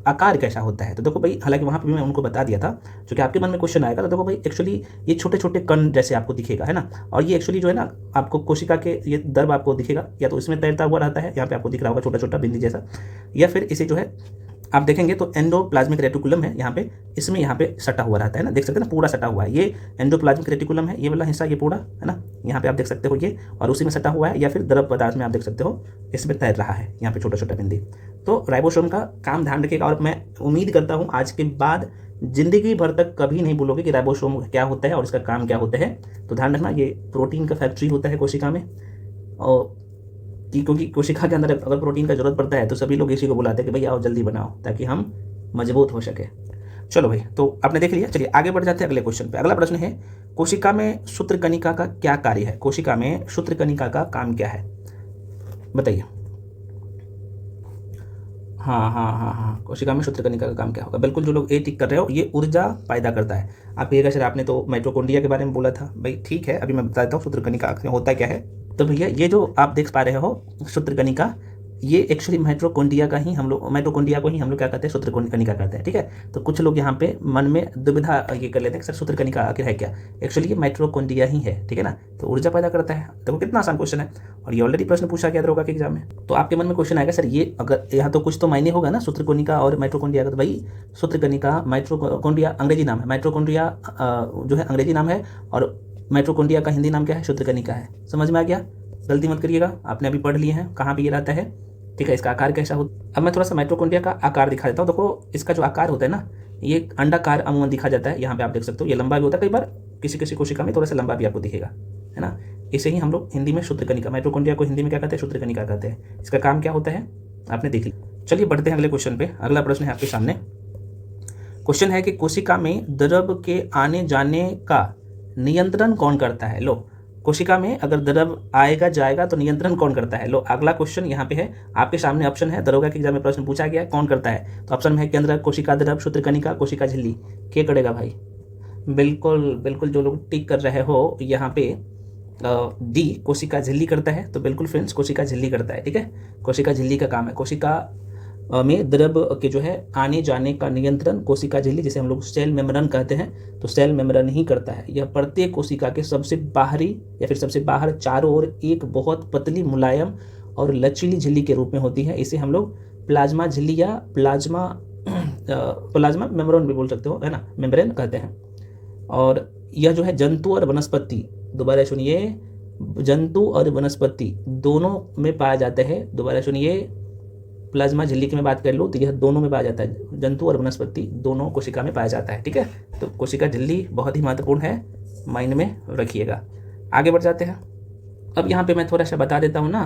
आकार कैसा होता है? तो देखो भाई हालांकि वहाँ पे भी मैं उनको बता दिया था, क्योंकि आपके मन में क्वेश्चन आएगा तो देखो भाई एक्चुअली ये छोटे छोटे कण जैसे आपको दिखेगा है ना, और ये एक्चुअली जो है ना आपको कोशिका के ये द्रव आपको दिखेगा या तो इसमें तैरता हुआ रहता है, यहाँ पे आपको दिख रहा होगा छोटा छोटा बिंदी जैसा, या फिर इसे जो है आप देखेंगे तो एंडोप्लाज्मिक रेटिकुलम है यहाँ पे, इसमें यहाँ पे सटा हुआ रहता है ना, देख सकते हैं ना पूरा सटा हुआ है, ये एंडोप्लाज्मिक रेटिकुलम है ये वाला हिस्सा ये पूरा है ना, यहाँ पे आप देख सकते हो ये, और उसी में सटा हुआ है, या फिर द्रव पदार्थ में आप देख सकते हो इसमें तैर रहा है यहाँ पे छोटा छोटा बिंदी। तो राइबोसोम का काम ध्यान रखिएगा और मैं उम्मीद करता हूँ आज के बाद जिंदगी भर तक कभी नहीं भूलोगे कि राइबोसोम क्या होता है और इसका काम क्या होता है। तो ध्यान रखना ये प्रोटीन का फैक्ट्री होता है कोशिका में, और क्योंकि कोशिका के अंदर अगर प्रोटीन का जरूरत पड़ता है तो सभी लोग इसी को बुलाते हैं कि भाई आओ जल्दी बनाओ ताकि हम मजबूत हो सके। चलो भाई तो आपने देख लिया, चलिए आगे बढ़ जाते हैं अगले क्वेश्चन पे। अगला प्रश्न है कोशिका में सूत्रकणिका का क्या कार्य है? कोशिका में सूत्रकणिका का काम क्या है बताइए? हाँ, कोशिका में सूत्रकणिका का काम क्या होगा? बिल्कुल जो लोग ए टिक कर रहे हो ये ऊर्जा पैदा करता है। आप कहिएगा सर आपने तो माइटोकॉन्ड्रिया के बारे में बोला था, भाई ठीक है अभी मैं बता देता हूँ सूत्रकणिका होता क्या है। तो भैया ये जो आप देख पा रहे हो सूत्रकणिका, ये एक्चुअली माइटोकॉन्ड्रिया का ही हम लोग माइटोकॉन्ड्रिया को ही हम लोग क्या कहते हैं सूत्रकणिका कहते हैं, ठीक है। तो कुछ लोग यहाँ पे मन में दुविधा ये कर लेते हैं सर सूत्रकणिका आखिर है क्या? एक्चुअली ये माइटोकॉन्ड्रिया ही है, ठीक है ना। तो ऊर्जा पैदा करता है, देखो कितना आसान क्वेश्चन है और ये ऑलरेडी प्रश्न पूछा गया दरोगा के एग्जाम में। तो आपके मन में क्वेश्चन आएगा सर ये अगर यहाँ तो कुछ तो मायने होगा ना सूत्रकणिका और माइटोकॉन्ड्रिया का, तो भाई सूत्रकणिका माइटोकॉन्ड्रिया अंग्रेजी नाम है, माइटोकॉन्ड्रिया जो है अंग्रेजी नाम है और माइटोकॉन्ड्रिया का हिंदी नाम क्या है? सूत्रकणिका है। समझ में आ गया? गलती मत करिएगा, आपने अभी पढ़ लिए हैं कहाँ पे ये रहता है, ठीक है। इसका आकार कैसा होता? अब मैं थोड़ा सा माइटोकॉन्ड्रिया का आकार दिखा देता हूँ। देखो इसका जो आकार होता है ना ये अंडाकार अमूमन दिखा जाता है, यहाँ पे आप देख सकते हो ये लंबा भी होता है, कई बार किसी किसी कोशिका में थोड़ा सा लंबा भी आपको दिखेगा है ना। इसे ही हम लोग हिंदी में सूत्रकणिका, माइटोकॉन्ड्रिया को हिंदी में क्या कहते हैं? सूत्रकणिका कहते हैं। इसका काम क्या होता है आपने देख लिया। चलिए बढ़ते हैं अगले क्वेश्चन पे। अगला प्रश्न है आपके सामने, क्वेश्चन है कि कोशिका में द्रव के आने जाने का नियंत्रण कौन करता है? लो कोशिका में अगर द्रव आएगा जाएगा तो नियंत्रण कौन करता है? लो अगला क्वेश्चन यहाँ पे है आपके सामने, ऑप्शन है दरोगा के एग्जाम में प्रश्न पूछा गया है कौन करता है, तो ऑप्शन में है केंद्र, कोशिका द्रव, सूत्रकणिका, कोशिका झिल्ली। क्या करेगा भाई? बिल्कुल जो लोग टिक कर रहे हो यहाँ पे डी कोशिका झिल्ली करता है, तो बिल्कुल फ्रेंड्स कोशिका झिल्ली करता है, ठीक है। कोशिका झिल्ली का काम है, कोशिका में द्रव के जो है आने जाने का नियंत्रण कोशिका झिल्ली, जिसे हम लोग सेल मेम्ब्रेन कहते हैं, तो सेल मेम्ब्रेन ही करता है। यह प्रत्येक कोशिका के सबसे बाहरी या फिर सबसे बाहर चारों ओर एक बहुत पतली मुलायम और लचीली झिल्ली के रूप में होती है। इसे हम लोग प्लाज्मा झिल्ली या प्लाज्मा मेम्ब्रेन भी बोल सकते हो है ना, मेम्ब्रेन कहते हैं। और यह जो है जंतु और वनस्पति, दोबारा सुनिए, जंतु और वनस्पति दोनों में पाया जाता है। दोबारा सुनिए, प्लाज्मा झिल्ली की मैं बात कर लूँ तो यह दोनों में पाया जाता है, जंतु और वनस्पति दोनों कोशिका में पाया जाता है, ठीक है। तो कोशिका झिल्ली बहुत ही महत्वपूर्ण है, माइंड में रखिएगा। आगे बढ़ जाते हैं। अब यहाँ पे मैं थोड़ा सा बता देता हूँ ना,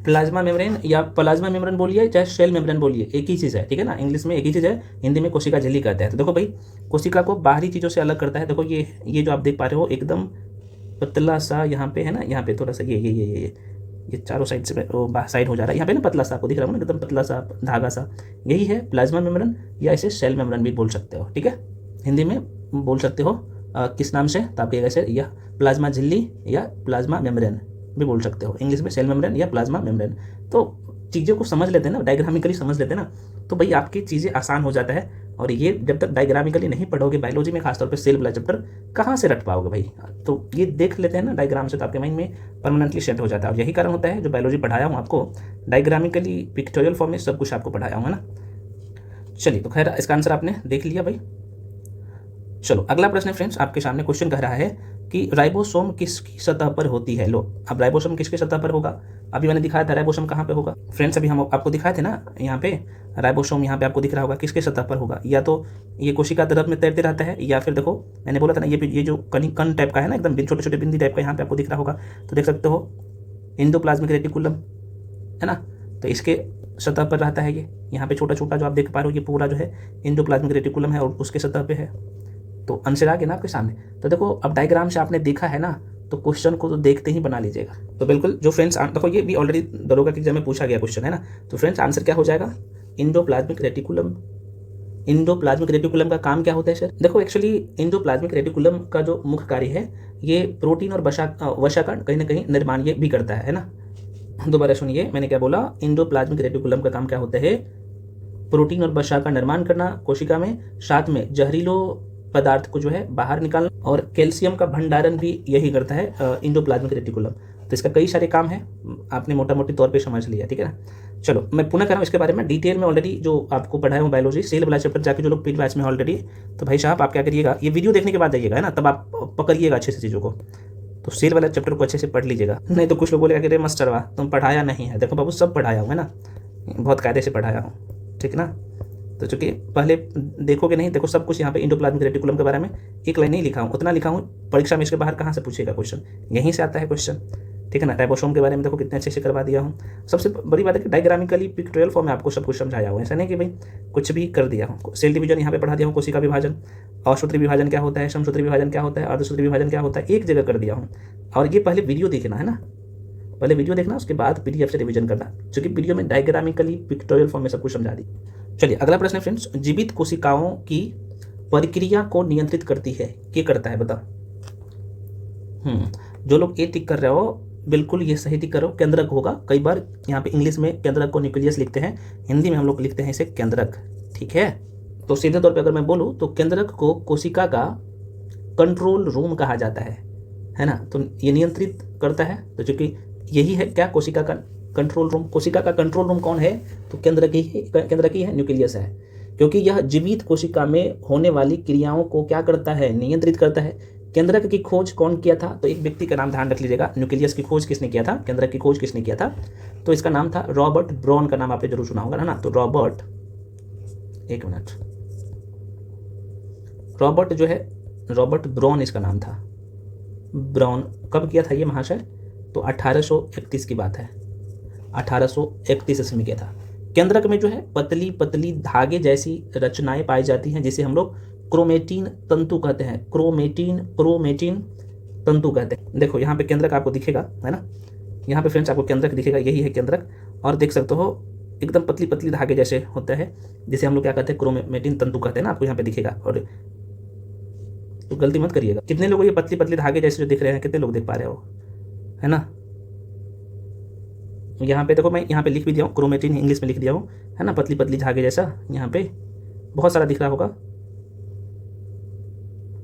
प्लाज्मा मेम्ब्रेन या प्लाज्मा मेम्ब्रेन बोलिए चाहे सेल मेम्ब्रेन बोलिए एक ही चीज़ है, ठीक है ना। इंग्लिश में एक ही चीज़ है, हिंदी में कोशिका झिल्ली कहते हैं। तो देखो भाई कोशिका को बाहरी चीज़ों से अलग करता है। देखो ये जो आप देख पा रहे हो एकदम पतला सा यहाँ पे है ना, यहाँ पे थोड़ा सा ये चारों साइड से साइड हो जा रहा है, यहाँ पे ना पतला सा आपको दिख रहा है ना एकदम पतला सा धागा सा, यही है प्लाज्मा मेम्ब्रेन या इसे सेल मेम्ब्रेन भी बोल सकते हो, ठीक है। हिंदी में बोल सकते हो किस नाम से, तो आप कहिएगा सर यह प्लाज्मा झिल्ली या प्लाज्मा मेम्ब्रेन भी बोल सकते हो, इंग्लिश में सेल मेम्ब्रेन या प्लाज्मा मेम्ब्रेन। तो चीज़ों को समझ लेते हैं ना, डायग्रामिकली समझ लेते हैं ना, तो भाई आपकी चीज़ें आसान हो जाता है। और ये जब तक डायग्रामिकली नहीं पढ़ोगे बायोलॉजी में, खासतौर पे सेल वाला चैप्टर, कहाँ से रट पाओगे भाई। तो ये देख लेते हैं ना डायग्राम से, तो आपके माइंड में परमानेंटली सेट हो जाता है। और यही कारण होता है जो बायोलॉजी पढ़ाया हूँ आपको, डायग्रामिकली पिक्टोरियल फॉर्म में सब कुछ आपको पढ़ाया हूँ, है ना। चलिए, तो खैर इसका आंसर आपने देख लिया भाई। चलो अगला प्रश्न फ्रेंड्स, आपके सामने क्वेश्चन कह रहा है कि राइबोसोम किसकी सतह पर होती है। लो, अब राइबोसोम किसकी सतह पर होगा। अभी मैंने दिखाया था राइबोसोम कहाँ पे होगा फ्रेंड्स, अभी हम आपको दिखाए थे ना, यहाँ पे राइबोसोम, यहाँ पे आपको दिख रहा होगा किसके सतह पर होगा। या तो ये कोशिका द्रव में तैरते रहता है, या फिर देखो मैंने बोला था ना, ये जो कण टाइप का है ना, एकदम छोटे छोटे बिंदी टाइप का, यहाँ पे आपको दिख रहा होगा। तो देख सकते हो एंडोप्लाज्मिक रेटिकुलम, है ना, तो इसके सतह पर रहता है ये। यहाँ पे छोटा छोटा जो आप देख पा रहे हो, ये पूरा जो है एंडोप्लाज्मिक रेटिकुलम है और उसके सतह पे है। तो आंसर आ गया ना आपके सामने। तो देखो अब डायग्राम से आपने देखा है ना, तो क्वेश्चन को तो देखते ही बना लीजिएगा। तो बिल्कुल जो फ्रेंड्स, देखो ये भी ऑलरेडी दरोगा के एग्जाम में पूछा गया क्वेश्चन है ना। तो फ्रेंड्स आंसर क्या हो जाएगा, इंडोप्लाज्मिक रेटिकुलम। इंडोप्लाज्मिक रेटिकुलम का काम क्या होता है सर। देखो एक्चुअली इंडोप्लाज्मिक रेटिकुलम का जो मुख्य कार्य है, ये प्रोटीन और वसा का कहीं ना कहीं निर्माण ये भी करता है ना। दोबारा सुनिए मैंने क्या बोला, इंडोप्लाज्मिक रेटिकुलम का काम क्या होता है, प्रोटीन और वसा का निर्माण करना कोशिका में, साथ में जहरीलो पदार्थ को जो है बाहर निकालना, और कैल्शियम का भंडारण भी यही करता है इंडोप्लाज्मिक रेटिकुलम। तो इसका कई सारे काम है, आपने मोटा मोटी तौर पे समझ लिया, ठीक है ना। चलो मैं पुनः कह रहा हूँ इसके बारे में डिटेल में, ऑलरेडी जो आपको पढ़ाया हूँ बायोलॉजी सेल वाला चैप्टर, जाके जो लोग पेड बैच में ऑलरेडी, तो भाई साहब आप क्या करिएगा, ये वीडियो देखने के बाद जाइएगा, है ना, तब आप पकड़िएगा अच्छे से चीज़ों को। तो सेल वाला चैप्टर को अच्छे से पढ़ लीजिएगा, नहीं तो कुछ लोग बोलेगा कि रे मास्टरवा तुम पढ़ाया नहीं है। देखो बाबू सब पढ़ाया हूँ, है ना, बहुत कायदे से पढ़ाया हूँ, ठीक ना। तो चूंकि पहले देखोगे नहीं, देखो सब कुछ यहाँ पे इंडोप्लाज्मिक रेटिकुलम के बारे में एक लाइन नहीं लिखा हूँ, उतना लिखा हूँ, परीक्षा में इसके बाहर कहाँ से पूछेगा क्वेश्चन, यहीं से आता है क्वेश्चन, ठीक है ना। राइबोसोम के बारे में देखो कितने अच्छे से करवा दिया हूँ। सबसे बड़ी बात है कि डायग्रामिकली पिक्टोरियल फॉर्म में आपको सब कुछ समझाया हुआ है, ऐसा नहीं कि भाई कुछ भी कर दिया हूँ। सेल डिवीजन यहाँ पे पढ़ा दिया हूँ, कोशिका विभाजन, असूत्री विभाजन क्या होता है, समसूत्री विभाजन क्या होता है, अर्धसूत्री विभाजन क्या होता है, एक जगह कर दिया हूँ। और ये पहले वीडियो देखना है ना, पहले वीडियो देखना, उसके बाद पीडीएफ से रिवीजन करना, क्योंकि वीडियो में डायग्रामिकली पिक्टोरियल फॉर्म में सब कुछ समझा दी। चलिए अगला प्रश्न है फ्रेंड्स, जीवित कोशिकाओं की प्रक्रिया को नियंत्रित करती है, क्या करता है बताओ। जो लोग ए टिक कर रहे हो बिल्कुल ये सही टिक करो, केंद्रक होगा। कई बार यहाँ पे इंग्लिश में केंद्रक को न्यूक्लियस लिखते हैं, हिंदी में हम लोग लिखते हैं इसे केंद्रक, ठीक है। तो सीधे तौर पे अगर मैं बोलूँ तो केंद्रक को कोशिका का कंट्रोल रूम कहा जाता है ना। तो ये नियंत्रित करता है, तो चूंकि यही है क्या, कोशिका का कंट्रोल रूम। कोशिका का कंट्रोल रूम कौन है, तो केंद्रक ही है, न्यूक्लियस है, क्योंकि यह जीवित कोशिका में होने वाली क्रियाओं को क्या करता है, नियंत्रित करता है। केंद्रक की खोज कौन किया था, तो एक व्यक्ति का नाम ध्यान रख लीजिएगा, न्यूक्लियस की खोज किसने किया था, केंद्रक की खोज किसने किया था, तो इसका नाम था रॉबर्ट ब्राउन, का नाम आपने जरूर सुना होगा ना। तो रॉबर्ट, एक मिनट, रॉबर्ट जो है, रॉबर्ट ब्राउन इसका नाम था। ब्राउन कब किया था ये महाशय, तो 1831 की बात है, 1831 ईस्वी में किया था। केंद्रक में जो है पतली पतली धागे जैसी रचनाएं पाई जाती हैं, जिसे हम लोग क्रोमेटिन तंतु कहते हैं, क्रोमेटिन तंतु कहते हैं। देखो यहाँ पे केंद्रक आपको दिखेगा, है ना, यहाँ पे फ्रेंड्स आपको केंद्रक दिखेगा, यही है केंद्रक। और देख सकते हो एकदम पतली पतली धागे जैसे होता है, जिसे हम लोग क्या कहते हैं, क्रोमेटिन तंतु कहते हैं ना, आपको यहाँ पे दिखेगा। और तो गलती मत करिएगा, कितने लोग ये पतली पतली धागे जैसे जो दिख रहे हैं, कितने लोग देख पा रहे हो, है ना। यहाँ पे देखो मैं यहाँ पे लिख भी दिया हूँ, क्रोमेटिन इंग्लिश में लिख दिया हूँ, है ना, पतली पतली धागे जैसा, यहाँ पे बहुत सारा दिख रहा होगा,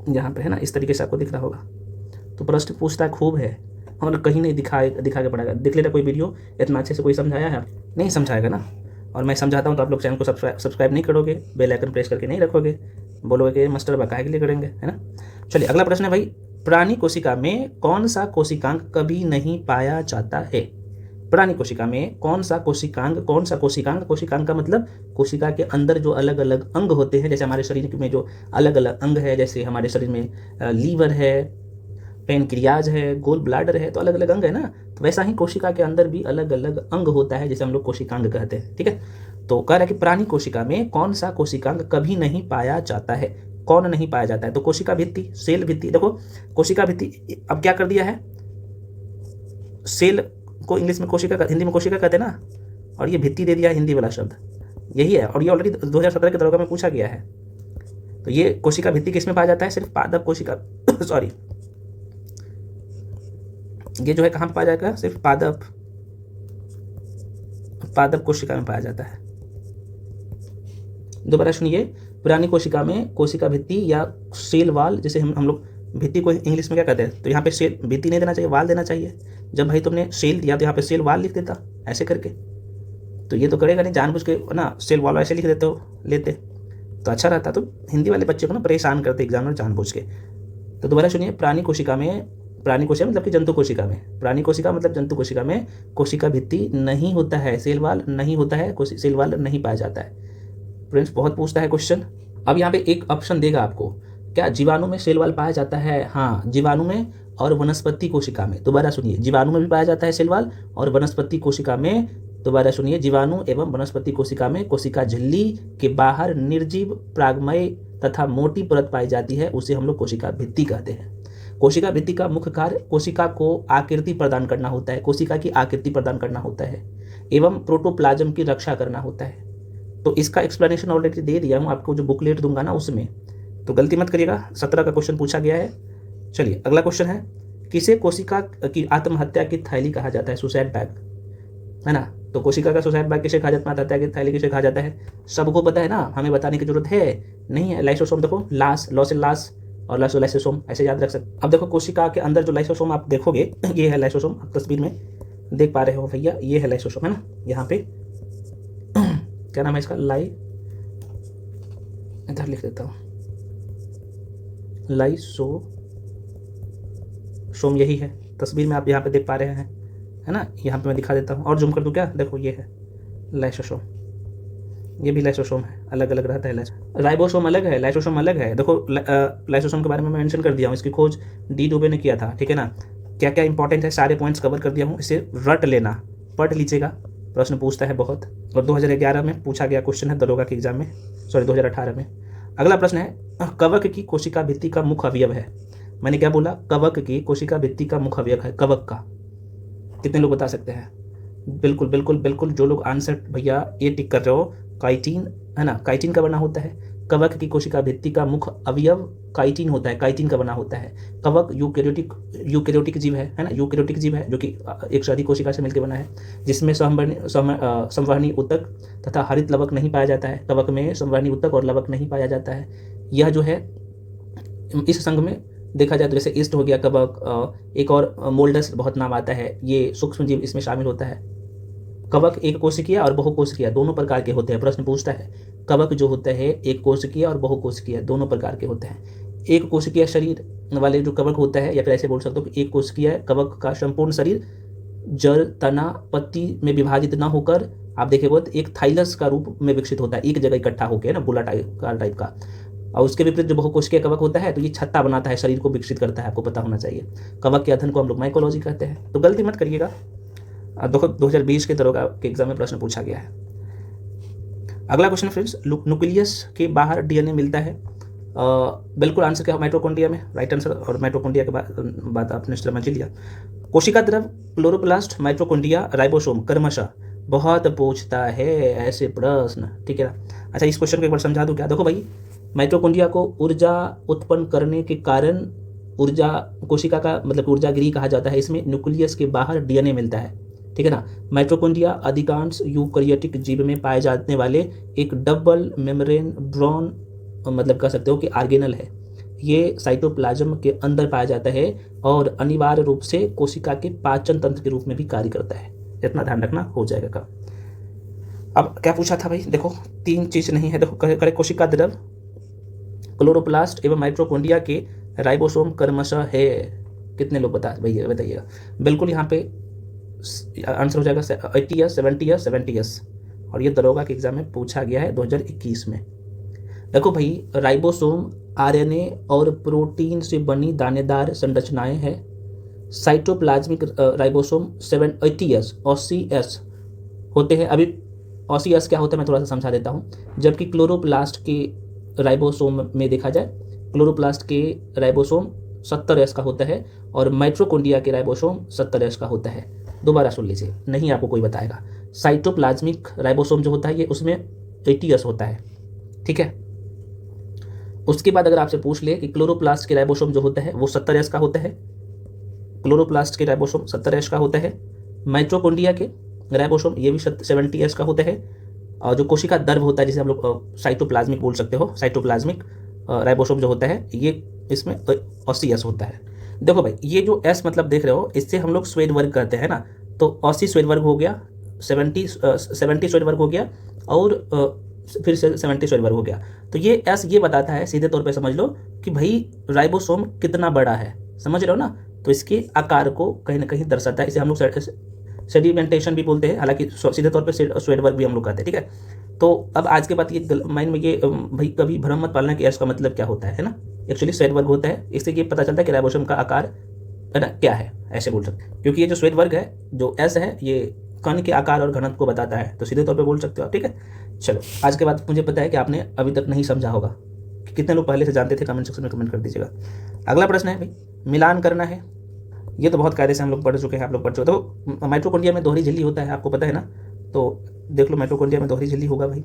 यहाँ पे है ना, इस तरीके से आपको दिख रहा होगा। तो प्रश्न पूछता खूब है और कहीं नहीं दिखा के पड़ेगा। देख लेना कोई वीडियो, इतना अच्छे से कोई समझाया है, नहीं समझाएगा ना। और मैं समझाता हूँ तो आप लोग चैनल को सब्सक्राइब नहीं करोगे, बेल आइकन प्रेस करके नहीं रखोगे, बोलोगे कि मास्टर बा काहे के लिए करेंगे, है ना। चलिए अगला प्रश्न है भाई, प्राणी कोशिका में कौन सा कोशिकांग कभी नहीं पाया जाता है। प्राणी कोशिका में कौन सा कोशिकांग, कोशिकांग का मतलब कोशिका के अंदर जो अलग अलग अंग होते हैं, जैसे हमारे शरीर में जो अलग अलग अंग है, जैसे हमारे शरीर में लीवर है, पेनक्रियाज है, गोल ब्लाडर है, तो अलग अलग अंग है ना। तो वैसा ही कोशिका के अंदर भी अलग अलग अंग होता है, जैसे हम लोग कोशिकांग कहते हैं, ठीक है। तो कह रहा है कि प्राणी कोशिका में कौन सा कोशिकांग कभी नहीं पाया जाता है, कौन नहीं पाया जाता है, तो कोशिका भित्ति, सेल भित्ति। देखो कोशिका भित्ति अब क्या कर दिया है, सेल को इंग्लिश में कोशिका, हिंदी में कोशिका कहते हैं ना, और ये भित्ति दे दिया है हिंदी वाला शब्द, यही है। और ये ऑलरेडी 2017 के दरोगा में पूछा गया है। तो ये कोशिका भित्ति किस में पाया जाता है, सिर्फ पादप कोशिका सॉरी, ये जो है कहाँ पाया जाएगा, सिर्फ पादप कोशिका में पाया जाता है। दोबारा सुनिए, पुरानी कोशिका में कोशिका भित्ति या सेल वाल, जैसे हम लोग भित्ति को इंग्लिश में क्या कहते हैं, तो यहाँ पे सेल भित्ति नहीं देना चाहिए, वाल देना चाहिए। जब भाई तुमने सेल दिया तो यहाँ पे सेल वाल लिख देता ऐसे करके, तो ये तो करेगा नहीं, जानबूझ के ना सेल वाल ऐसे लिख देते हो लेते तो अच्छा रहता। तो हिंदी वाले बच्चे को ना परेशान करते एग्जाम में जानबूझ के। तो दोबारा सुनिए, प्राणी कोशिका मतलब कि जंतु कोशिका में, प्राणी कोशिका मतलब जंतु कोशिका में कोशिका भित्ति नहीं होता है, सेल वाल नहीं होता है, सेल वाल नहीं पाया जाता है। फ्रेंड्स बहुत पूछता है क्वेश्चन। अब यहाँ पे एक ऑप्शन देगा आपको, क्या जीवाणु में सेल वाल पाया जाता है? हाँ, जीवाणु में और वनस्पति कोशिका में। दोबारा सुनिए, जीवाणु में भी पाया जाता है सेल वाल और वनस्पति कोशिका में। दोबारा सुनिए, जीवाणु एवं वनस्पति कोशिका में कोशिका झिल्ली के बाहर निर्जीव प्रागमय तथा मोटी परत पाई जाती है, उसे हम लोग कोशिका भित्ति कहते हैं। कोशिका भित्ति का मुख्य कार्य कोशिका को आकृति प्रदान करना होता है, कोशिका की आकृति प्रदान करना होता है एवं प्रोटोप्लाज्म की रक्षा करना होता है। तो इसका एक्सप्लेनेशन ऑलरेडी दे दिया हूँ आपको, जो बुकलेट दूंगा ना उसमें, तो गलती मत करिएगा। 17 का क्वेश्चन पूछा गया है। चलिए अगला क्वेश्चन है, किसे कोशिका की आत्महत्या की थैली कहा जाता है? सुसाइड बैग, है ना। तो कोशिका का सुसाइड बैग किसे कहा जाता है? आत्महत्या की थैली किसे कहा जाता है? सबको पता है ना, हमें बताने की जरूरत है नहीं है। लाइसोसोम देखो, लास, लॉ से लास और लाइसोसोम ऐसे याद रख सकते। अब देखो कोशिका के अंदर जो लाइसोसोम आप देखोगे, ये है लाइसोसोम, आप तस्वीर में देख पा रहे हो भैया, ये है लाइसोसोम, है ना। यहाँ पे क्या नाम है इसका? इधर लिख देता हूँ, लाइसोसोम यही है, तस्वीर में आप यहाँ पे देख पा रहे हैं, है ना। यहाँ पे मैं दिखा देता हूँ और जूम कर दूँ क्या? देखो ये है लाइसोसोम, ये भी लाइसोसोम है, अलग अलग रहता है। राइबोसोम अलग है, लाइसोसोम अलग है। देखो लाइसोसोम के बारे में मैं मेंशन कर दिया हूँ, इसकी खोज डी डुबे ने किया था, ठीक है ना। क्या क्या इंपॉर्टेंट है सारे पॉइंट्स कवर कर दिया हूँ, इसे रट लेना, पढ़ लीजिएगा, प्रश्न पूछता है बहुत। और 2011 में पूछा गया क्वेश्चन है दरोगा के एग्जाम में, सॉरी 2018 में। अगला प्रश्न है, कवक की कोशिका भित्ति का मुख्य अवयव है। मैंने क्या बोला? कवक की कोशिका भित्ति का मुख्य अवयव है, कवक का। कितने लोग बता सकते हैं? बिल्कुल बिल्कुल बिल्कुल, जो लोग आंसर भैया ये टिक कर रहे हो, काइटिन, है ना, काइटिन का बना होता है। कवक की कोशिका भित्ति का मुख्य अवयव काइटिन होता है, काइटिन का बना होता है। कवक यूकेरियोटिक जीव है ना, यूकेरियोटिक जीव है जो कि एक से अधिक कोशिका से मिलकर बना है, जिसमें संवहनी ऊतक तथा हरित लवक नहीं पाया जाता है। कवक में संवहनी ऊतक और लवक नहीं पाया जाता है। यह जो है इस संघ में देखा जाए तो जैसे ईस्ट हो गया कवक, एक और मोल्डस बहुत नाम आता है, ये सूक्ष्म जीव इसमें शामिल होता है। कवक एक कोशिकीय और बहुकोशिकीय दोनों प्रकार के होते हैं। प्रश्न पूछता है, कवक जो होता है एक कोशिकीय और बहुकोशिकीय दोनों प्रकार के होते हैं। एक कोशिकीय शरीर वाले जो कवक होता है, या फिर ऐसे बोल सकते हो कि एक कोशिकीय कवक का संपूर्ण शरीर जड़, तना, पत्ती में विभाजित न होकर आप देखेंगे तो एक थाइलस का रूप में विकसित होता है, एक जगह इकट्ठा होकर, ना, बुला टाइप का। और उसके विपरीत जो बहुकोशिकीय कवक होता है तो ये छत्ता बनाता है, शरीर को विकसित करता है, आपको पता होना चाहिए। कवक के अध्ययन को हम लोग माइकोलॉजी कहते हैं। तो गलती मत करिएगा, 2020 के दरोगा के एग्जाम में प्रश्न पूछा गया है। अगला क्वेश्चन फ्रेंड्स, न्यूक्लियस के बाहर डीएनए मिलता है। बिल्कुल आंसर क्या है? माइटोकॉन्ड्रिया में, राइट आंसर। और माइटोकॉन्ड्रिया के बाद आपने समझ लिया। कोशिका द्रव, क्लोरोप्लास्ट, माइटोकॉन्ड्रिया, राइबोसोम क्रमशः। बहुत पूछता है ऐसे प्रश्न, ठीक है ना। अच्छा, इस क्वेश्चन को एक बार समझा दूं क्या? देखो भाई, माइटोकॉन्ड्रिया को ऊर्जा उत्पन्न करने के कारण ऊर्जा कोशिका का मतलब ऊर्जा गृह कहा जाता है। इसमें न्यूक्लियस के बाहर डीएनए मिलता है, ठीक है ना। माइटोकॉन्ड्रिया अधिकांश यूकैरियोटिक जीव में पाए जाने वाले एक डबल मेम्ब्रेन ब्रॉन मतलब कह सकते हो कि ऑर्गेनल है। ये साइटोप्लाज्म के अंदर पाया जाता है और अनिवार्य रूप से कोशिका के पाचन तंत्र के रूप में भी कार्य करता है। इतना ध्यान रखना, हो जाएगा काम। अब क्या पूछा था भाई? देखो 3 चीज नहीं है, देखो करे कोशिका द्रव, क्लोरोप्लास्ट एवं माइटोकॉन्ड्रिया के राइबोसोम क्रमशः है। कितने लोग बताइएगा। बिल्कुल यहाँ पे आंसर हो जाएगा 80S, 70S, 70S। और ये दरोगा के एग्जाम में पूछा गया है 2021 में। देखो भाई, राइबोसोम आरएनए और प्रोटीन से बनी दानेदार संरचनाएं हैं। साइटोप्लाज्मिक राइबोसोम 80S, 80S होते हैं। अभी 80S क्या होता है मैं थोड़ा सा समझा देता हूँ। जबकि क्लोरोप्लास्ट के राइबोसोम में देखा जाए, क्लोरोप्लास्ट के राइबोसोम 70S का होता है और माइटोकॉन्ड्रिया के राइबोसोम 70S का होता है। दोबारा सुन लीजिए, नहीं आपको कोई बताएगा। साइटोप्लाज्मिक राइबोसोम जो होता है ये उसमें 80S होता है, ठीक है। उसके बाद अगर आपसे पूछ ले कि क्लोरोप्लास्ट के राइबोसोम जो होता है वो 70S का होता है, क्लोरोप्लास्ट के राइबोसोम 70S का होता है। माइटोकॉन्ड्रिया के राइबोसोम ये भी 70S का होता है। और जो कोशिका द्रव होता है जिसे हम लोग साइटोप्लाज्मिक बोल सकते हो, साइटोप्लाज्मिक राइबोसोम जो होता है ये इसमें 80S होता है। देखो भाई ये जो S मतलब देख रहे हो, इससे हम लोग श्वेत वर्ग कहते हैं ना, तो 80 श्वेत वर्ग हो गया, 70 श्वेत वर्ग हो गया, और फिर से 70 श्वेत वर्ग हो गया। तो ये S ये बताता है, सीधे तौर पे समझ लो कि भाई राइबोसोम कितना बड़ा है, समझ रहे हो ना। तो इसके आकार को कहीं ना कहीं दर्शाता है, इसे हम लोग सेडिमेंटेशन भी बोलते हैं, हालांकि सीधे तौर पे श्वेत वर्ग भी हम लोग कहते हैं, ठीक है। तो अब आज के बाद ये माइंड में ये भाई कभी भ्रम मत पालना कि एस का मतलब क्या होता है ना। एक्चुअली श्वेत वर्ग होता है, इससे ये पता चलता है कि राइबोसोम का आकार है ना क्या है, ऐसे बोल सकते हैं। क्योंकि ये जो श्वेत वर्ग है, जो एस है, ये कण के आकार और घनत्व को बताता है, तो सीधे तौर पे बोल सकते हो आप, ठीक है। चलो आज के बाद मुझे पता है कि आपने अभी तक नहीं समझा होगा, कि कितने लोग पहले से जानते थे, कमेंट सेक्शन में कमेंट कर दीजिएगा। अगला प्रश्न है भाई, मिलान करना है। ये तो बहुत कायदे से हम लोग पढ़ चुके हैं, आप लोग पढ़ चुके। तो माइटोकॉन्ड्रिया में दोहरी झिल्ली होता है, आपको पता है ना, तो देख लो माइटोकॉन्ड्रिया में दोहरी झिल्ली होगा भाई।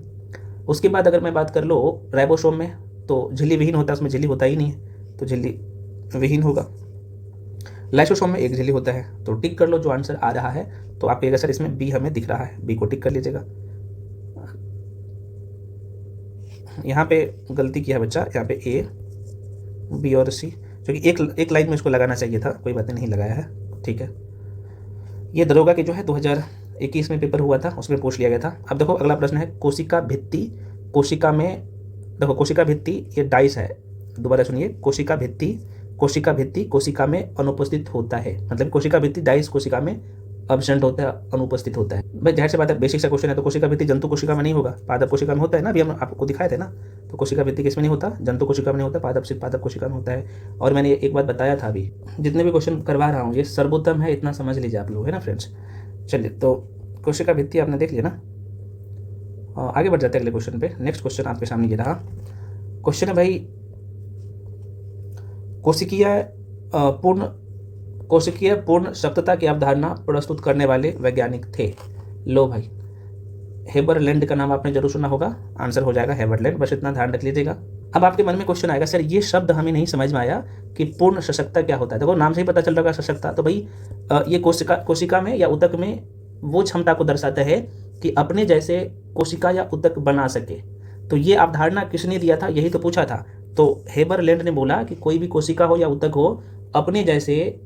उसके बाद अगर मैं बात कर लो राइबोसोम में, तो झिल्ली विहीन होता है, उसमें झिल्ली होता ही नहीं है, तो झिल्ली विहीन होगा। लाइसोसोम में एक झिल्ली होता है, तो टिक कर लो जो आंसर आ रहा है। तो आप कहिएगा सर इसमें बी हमें दिख रहा है, बी को टिक कर लीजिएगा। यहाँ पे गलती किया बच्चा, यहाँ पे ए, बी और सी, क्योंकि एक लाइन में इसको लगाना चाहिए था, कोई बात नहीं लगाया है, ठीक है। ये दरोगा के जो है 2021 में पेपर हुआ था, उसमें पूछ लिया गया था। अब देखो अगला प्रश्न है, कोशिका भित्ति। कोशिका में देखो, कोशिका भित्ति ये डाइस है, दोबारा सुनिए, कोशिका भित्ति कोशिका में अनुपस्थित होता है, मतलब कोशिका भित्ति डाइस कोशिका में अब्सेंट होता है, अनुपस्थित होता है। भाई जाहिर सी बात है, बेसिक सा क्वेश्चन है, तो कोशिका भित्ति जंतु कोशिका में नहीं होगा, पादप कोशिका में होता है ना, अभी हम आपको दिखाए थे ना। तो कोशिका भित्ति किसमें नहीं होता, जंतु कोशिका में नहीं होता, पादप सिर्फ पादप कोशिका में होता है। और मैंने एक बात बताया था अभी, जितने भी क्वेश्चन करवा रहा हूँ ये सर्वोत्तम है, इतना समझ लीजिए आप लोग, है ना फ्रेंड्स। चलिए, तो कोशिका भित्ति आपने देख लिया ना, आगे बढ़ जाते हैं अगले क्वेश्चन पे। नेक्स्ट क्वेश्चन आपके सामने ये रहा। क्वेश्चन है भाई, कोशिकीय पूर्ण सप्तता की अवधारणा प्रस्तुत करने वाले वैज्ञानिक थे। लो भाई, हेबरलैंड का नाम आपने जरूर सुना होगा, आंसर हो जाएगा हेबरलैंड, बस इतना ध्यान रख लीजिएगा। अब आपके मन में क्वेश्चन आएगा, सर ये शब्द हमें नहीं समझ में आया कि पूर्ण सशक्ता क्या होता है। देखो नाम से ही पता चल रहा है सशक्ता, तो भाई ये कोशिका में या उतक में वो क्षमता को दर्शाता है कि अपने जैसे कोशिका या उतक बना सके। तो ये अवधारणा किसने दिया था, यही तो पूछा था। तो हेबरलैंड ने बोला कि कोई भी कोशिका हो या उतक हो, अपने जैसे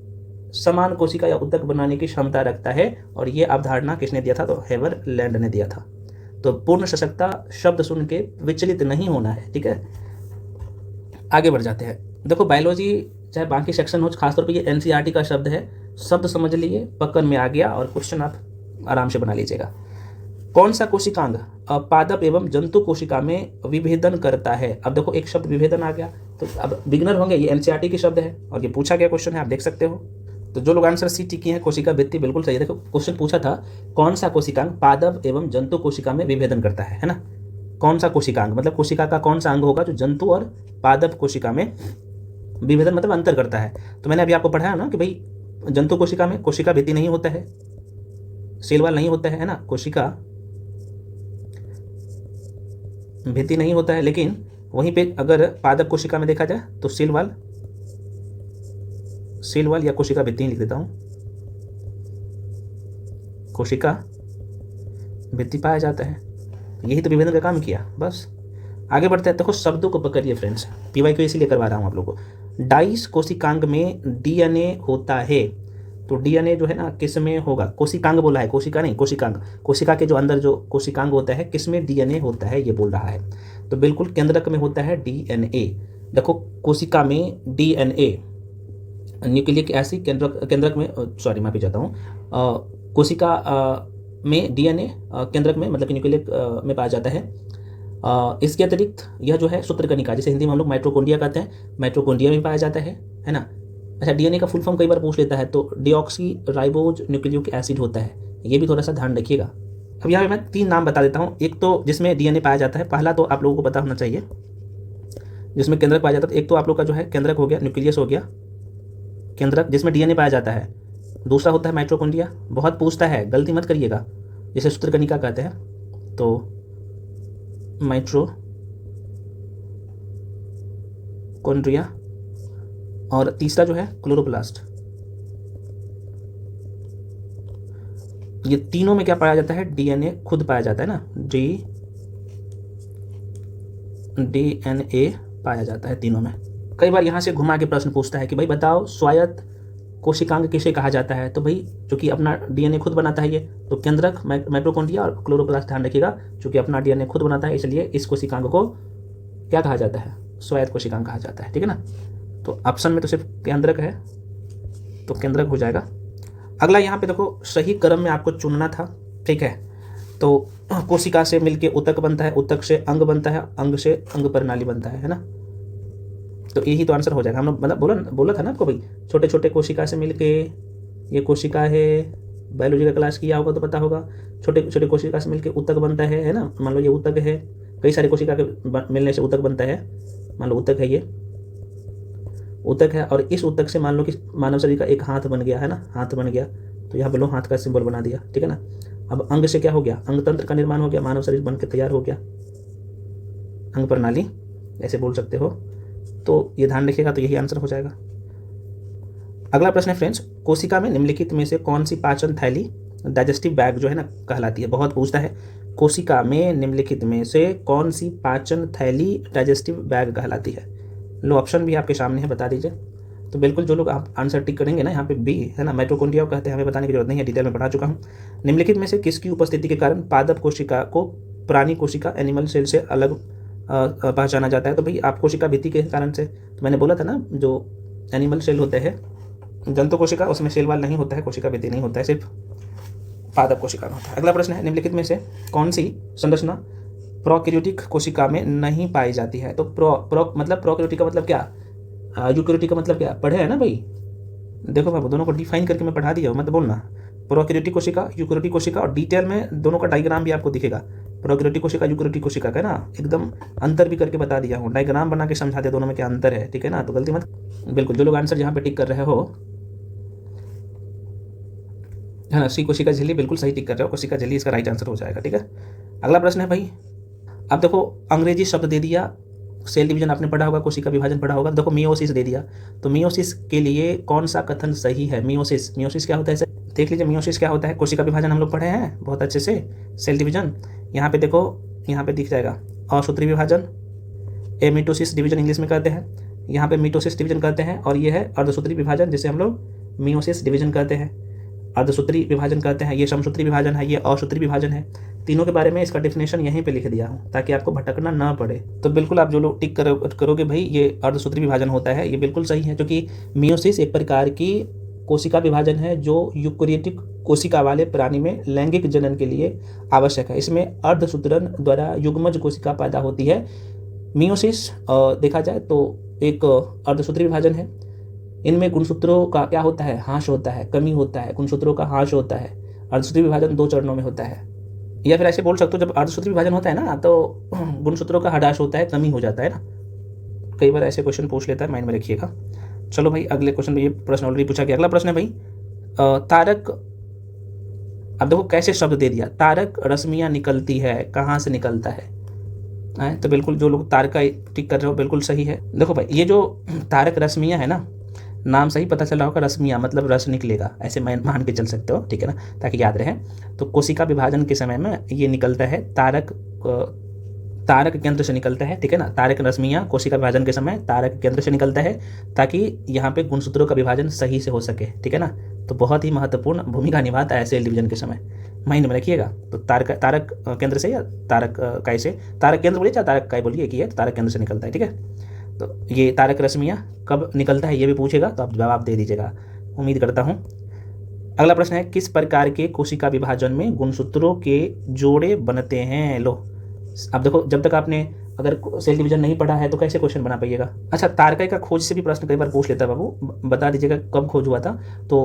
समान कोशिका या उतक बनाने की क्षमता रखता है, और ये अवधारणा किसने दिया था, तो हेबरलैंड ने दिया था। तो पूर्ण सशक्ता शब्द सुन के विचलित नहीं होना है, ठीक है। आगे बढ़ जाते हैं। देखो बायोलॉजी चाहे बाकी सेक्शन हो, खासतौर पे ये एनसीईआरटी का शब्द है, शब्द समझ लिए, पकड़ में आ गया, और क्वेश्चन आप आराम से बना लीजिएगा। कौन सा कोशिकांग पादप एवं जंतु कोशिका में विभेदन करता है। अब देखो एक शब्द विभेदन आ गया, तो अब बिगिनर होंगे, ये एनसीईआरटी के शब्द है और ये पूछा गया क्वेश्चन है, आप देख सकते हो। तो जो लोग आंसर सी टिकी हैं, कोशिका भित्ति बिल्कुल सही है। देखो क्वेश्चन पूछा था, कौन सा कोशिकांग पादप एवं जंतु कोशिका में विभेदन करता है ना। कौन सा कोशिकांग मतलब कोशिका का कौन सा अंग होगा जो जंतु और पादप कोशिका में विभेदन मतलब अंतर करता है। तो मैंने अभी आपको पढ़ाया ना कि भाई जंतु कोशिका में कोशिका भित्ति नहीं होता है, सेल वॉल नहीं होता है ना, कोशिका भित्ति नहीं होता है। लेकिन वहीं पे अगर पादप कोशिका में देखा जाए तो सेल वॉल या कोशिका भित्ति ही लिख देता हूं, कोशिका भित्ति पाया जाता है। यही तो विभेदन का काम किया। बस आगे बढ़ते हैं। देखो शब्दों को पकड़िए फ्रेंड्स, पीवाईक्यू इसीलिए करवा रहा हूं आप लोगों को। डाइस कोशिकांग में डीएनए होता है, तो डीएनए जो है ना किस में होगा, कोशिकांग बोला है, कोशिका नहीं, कोशिकांग। कोशिका के जो अंदर जो कोशिकांग होता है किसमें डीएनए होता है ये बोल रहा है, तो बिल्कुल केंद्रक में होता है डीएनए। देखो कोशिका में डीएनए न्यूक्लियक एसिड केंद्रक में, सॉरी माफी चाहता हूँ, कोशिका में डीएनए केंद्रक में मतलब कि न्यूक्लियक में पाया जाता है। इसके अतिरिक्त यह जो है सूत्रकणिका, जिसे हिंदी में हम लोग माइटोकॉन्ड्रिया कहते हैं, माइटोकॉन्ड्रिया में पाया जाता है ना। अच्छा डीएनए का फुल फॉर्म कई बार पूछ लेता है, तो डीऑक्सी राइबोज न्यूक्लियोक एसिड होता है, ये भी थोड़ा सा ध्यान रखिएगा। अब यहाँ पे मैं 3 नाम बता देता हूँ। एक तो जिसमें डीएनए पाया जाता है, पहला तो आप लोगों को पता होना चाहिए, जिसमें केंद्रक पाया जाता है। एक तो आप लोग का जो है केंद्रक हो गया, न्यूक्लियस हो गया, केंद्रक जिसमें डीएनए पाया जाता है। दूसरा होता है माइटोकॉन्ड्रिया, बहुत पूछता है, गलती मत करिएगा, जिसे सूत्रकणिका कहते हैं, तो माइटोकॉन्ड्रिया। और तीसरा जो है क्लोरोप्लास्ट। ये तीनों में क्या पाया जाता है, डीएनए खुद पाया जाता है ना, डीएनए पाया जाता है तीनों में। कई बार यहाँ से घुमा के प्रश्न पूछता है कि भाई बताओ स्वायत्त कोशिकांग किसे कहा जाता है। तो भाई चूंकि अपना डीएनए खुद बनाता है ये, तो केंद्रक माइटोकॉन्ड्रिया और क्लोरोप्लास्ट ध्यान रखिएगा, चूंकि अपना डीएनए खुद बनाता है इसलिए इस कोशिकांग को क्या कहा जाता है, स्वायत्त कोशिकांग कहा जाता है, ठीक है ना। तो ऑप्शन में तो सिर्फ केंद्रक है, तो केंद्रक हो जाएगा। अगला यहाँ पे देखो, सही क्रम में आपको चुनना था, ठीक है। तो कोशिका से मिलके ऊतक बनता है, ऊतक से अंग बनता है, अंग से अंग प्रणाली बनता है ना। तो यही तो आंसर हो जाएगा। हम लोग मतलब बोला था ना आपको भाई, छोटे छोटे कोशिका से मिलके, ये कोशिका है, बायोलॉजी का क्लास किया होगा तो पता होगा, छोटे छोटे कोशिका से मिलके ऊतक बनता है ना। मान लो ये ऊतक है, कई सारे कोशिका के मिलने से ऊतक बनता है। मान लो ऊतक है, ये ऊतक है, और इस ऊतक से मान लो कि मानव शरीर का एक हाथ बन गया है ना, हाथ बन गया, तो यहाँ पे लो हाथ का सिंबल बना दिया, ठीक है ना। अब अंग से क्या हो गया, अंग तंत्र का निर्माण हो गया, मानव शरीर बन के तैयार हो गया, अंग प्रणाली ऐसे बोल सकते हो। तो ये ध्यान रखिएगा, तो यही आंसर हो जाएगा। अगला प्रश्न है फ्रेंड्स, कोशिका में निम्नलिखित में से कौन सी पाचन थैली डाइजेस्टिव बैग जो है ना कहलाती है। बहुत पूछता है, कोशिका में निम्नलिखित में से कौन सी पाचन थैली डाइजेस्टिव बैग कहलाती है। लो ऑप्शन भी आपके सामने है, बता दीजिए। तो बिल्कुल जो लोग आप आंसर टिक करेंगे ना, यहाँ पे बी है ना, माइटोकॉन्ड्रिया कहते हैं, हमें बताने की जरूरत नहीं है, डिटेल में पढ़ा चुका हूँ। निम्नलिखित में से किसकी उपस्थिति के कारण पादप कोशिका को प्राणी कोशिका एनिमल सेल से अलग पहचाना जाता है। तो भाई आप कोशिका भित्ति के कारण से, तो मैंने बोला था ना, जो एनिमल सेल होते हैं, जंतु कोशिका, उसमें सेल वाल नहीं होता है, कोशिका भित्ति नहीं होता है, सिर्फ पादप कोशिका में होता है। अगला प्रश्न है, निम्नलिखित में से कौन सी संरचना प्रोकैरियोटिक कोशिका में नहीं पाई जाती है। तो मतलब प्रोकैरियोटिक का मतलब क्या, यूकैरियोटिक का मतलब क्या, पढ़े है ना भाई। देखो बाबू, दोनों को डिफाइन करके मैं पढ़ा दिया हूँ, मत बोलना। प्रोकैरियोटिक कोशिका, यूकैरियोटिक कोशिका, और डिटेल में दोनों का डायग्राम भी आपको दिखेगा। प्रोकैरियोटिक कोशिका, यूकैरियोटिक कोशिका का ना एकदम अंतर भी करके बता दिया हूँ, डायग्राम बना के समझा दिया दोनों में क्या अंतर है, ठीक है ना। तो गलती मत, बिल्कुल जो लोग आंसर यहाँ पे टिक कर रहे हो है ना, सी कोशिका झिल्ली, बिल्कुल सही टिक कर रहे हो, कोशिका झिल्ली इसका राइट आंसर हो जाएगा, ठीक है। अगला प्रश्न है भाई, अब देखो अंग्रेजी शब्द दे दिया, सेल डिवीजन आपने पढ़ा होगा, कोशिका विभाजन पढ़ा होगा। देखो मियोसिस दे दिया, तो मियोसिस के लिए कौन सा कथन सही है। मियोसिस क्या होता है, देख लीजिए मियोसिस क्या होता है। कोशिका विभाजन हम लोग पढ़े हैं बहुत अच्छे से, सेल डिवीजन। यहाँ पे देखो, यहाँ पे दिख जाएगा असूत्री विभाजन, एमिटोसिस डिवीजन इंग्लिश में कहते हैं, यहाँ पे मिटोसिस डिवीजन कहते हैं, और ये है अर्धसूत्री विभाजन जिसे हम लोग मियोसिस डिवीजन कहते हैं, अर्धसूत्री विभाजन कहते हैं। ये समसूत्री विभाजन है, ये असूत्री विभाजन है। तीनों के बारे में इसका डेफिनेशन यहीं पे लिख दिया हूँ ताकि आपको भटकना ना पड़े। तो बिल्कुल आप जो लोग टिक करोगे भाई ये अर्धसूत्री विभाजन होता है, ये बिल्कुल सही है, क्योंकि मियोसिस एक प्रकार की कोशिका विभाजन है जो यूकैरियोटिक कोशिका वाले प्राणी में लैंगिक जनन के लिए आवश्यक है। इसमें अर्धसूत्रण द्वारा युग्मज कोशिका पैदा होती है। मियोसिस देखा जाए तो एक अर्धसूत्री विभाजन है। इनमें गुणसूत्रों का क्या होता है, हाश होता है, कमी होता है, गुणसूत्रों का हाश होता है। अर्धसूत्री विभाजन 2 चरणों में होता है, या फिर ऐसे बोल सकते हो, जब अर्धसूत्री विभाजन होता है ना तो गुणसूत्रों का हदाश होता है, कमी हो जाता है ना। कई बार ऐसे क्वेश्चन पूछ लेता है, माइंड में रखिएगा। चलो भाई अगले क्वेश्चन में, ये प्रश्न ऑलरेडी पूछा गया। अगला प्रश्न है भाई, तारक, अब देखो कैसे शब्द दे दिया, तारक रश्मियाँ निकलती है, कहाँ से निकलता है। तो बिल्कुल जो लोग तारक का टिक कर रहे हो बिल्कुल सही है। देखो भाई ये जो तारक रश्मियाँ है ना, नाम से ही पता चल रहा होगा, रश्मियाँ मतलब रस निकलेगा, ऐसे मान के चल सकते हो, ठीक है ना, ताकि याद रहे। तो कोशिका विभाजन के समय में ये निकलता है, तारक केंद्र से निकलता है, ठीक है ना। तारक रश्मियाँ कोशिका विभाजन के समय तारक केंद्र से निकलता है ताकि यहाँ पे गुणसूत्रों का विभाजन सही से हो सके, ठीक है ना। तो बहुत ही महत्वपूर्ण भूमिका निभाता है सेल डिवीजन के समय, माइंड में रखिएगा। तो तारक केंद्र से या तारक काय से, तारक केंद्र बोलिए चाहे तारक काय बोलिए, एक ही है, तो तारक केंद्र से निकलता है, ठीक है। तो ये तारक रश्मियाँ कब निकलता है ये भी पूछेगा, तो आप जवाब दे दीजिएगा, उम्मीद करता हूँ। अगला प्रश्न है, किस प्रकार के कोशिका विभाजन में गुणसूत्रों के जोड़े बनते हैं। लो अब देखो, जब तक आपने अगर सेल डिवीजन नहीं पढ़ा है तो कैसे क्वेश्चन बना पाइएगा। अच्छा, तारकाई का खोज से भी प्रश्न कई बार पूछ लेता है बाबू, बता दीजिएगा कब खोज हुआ था। तो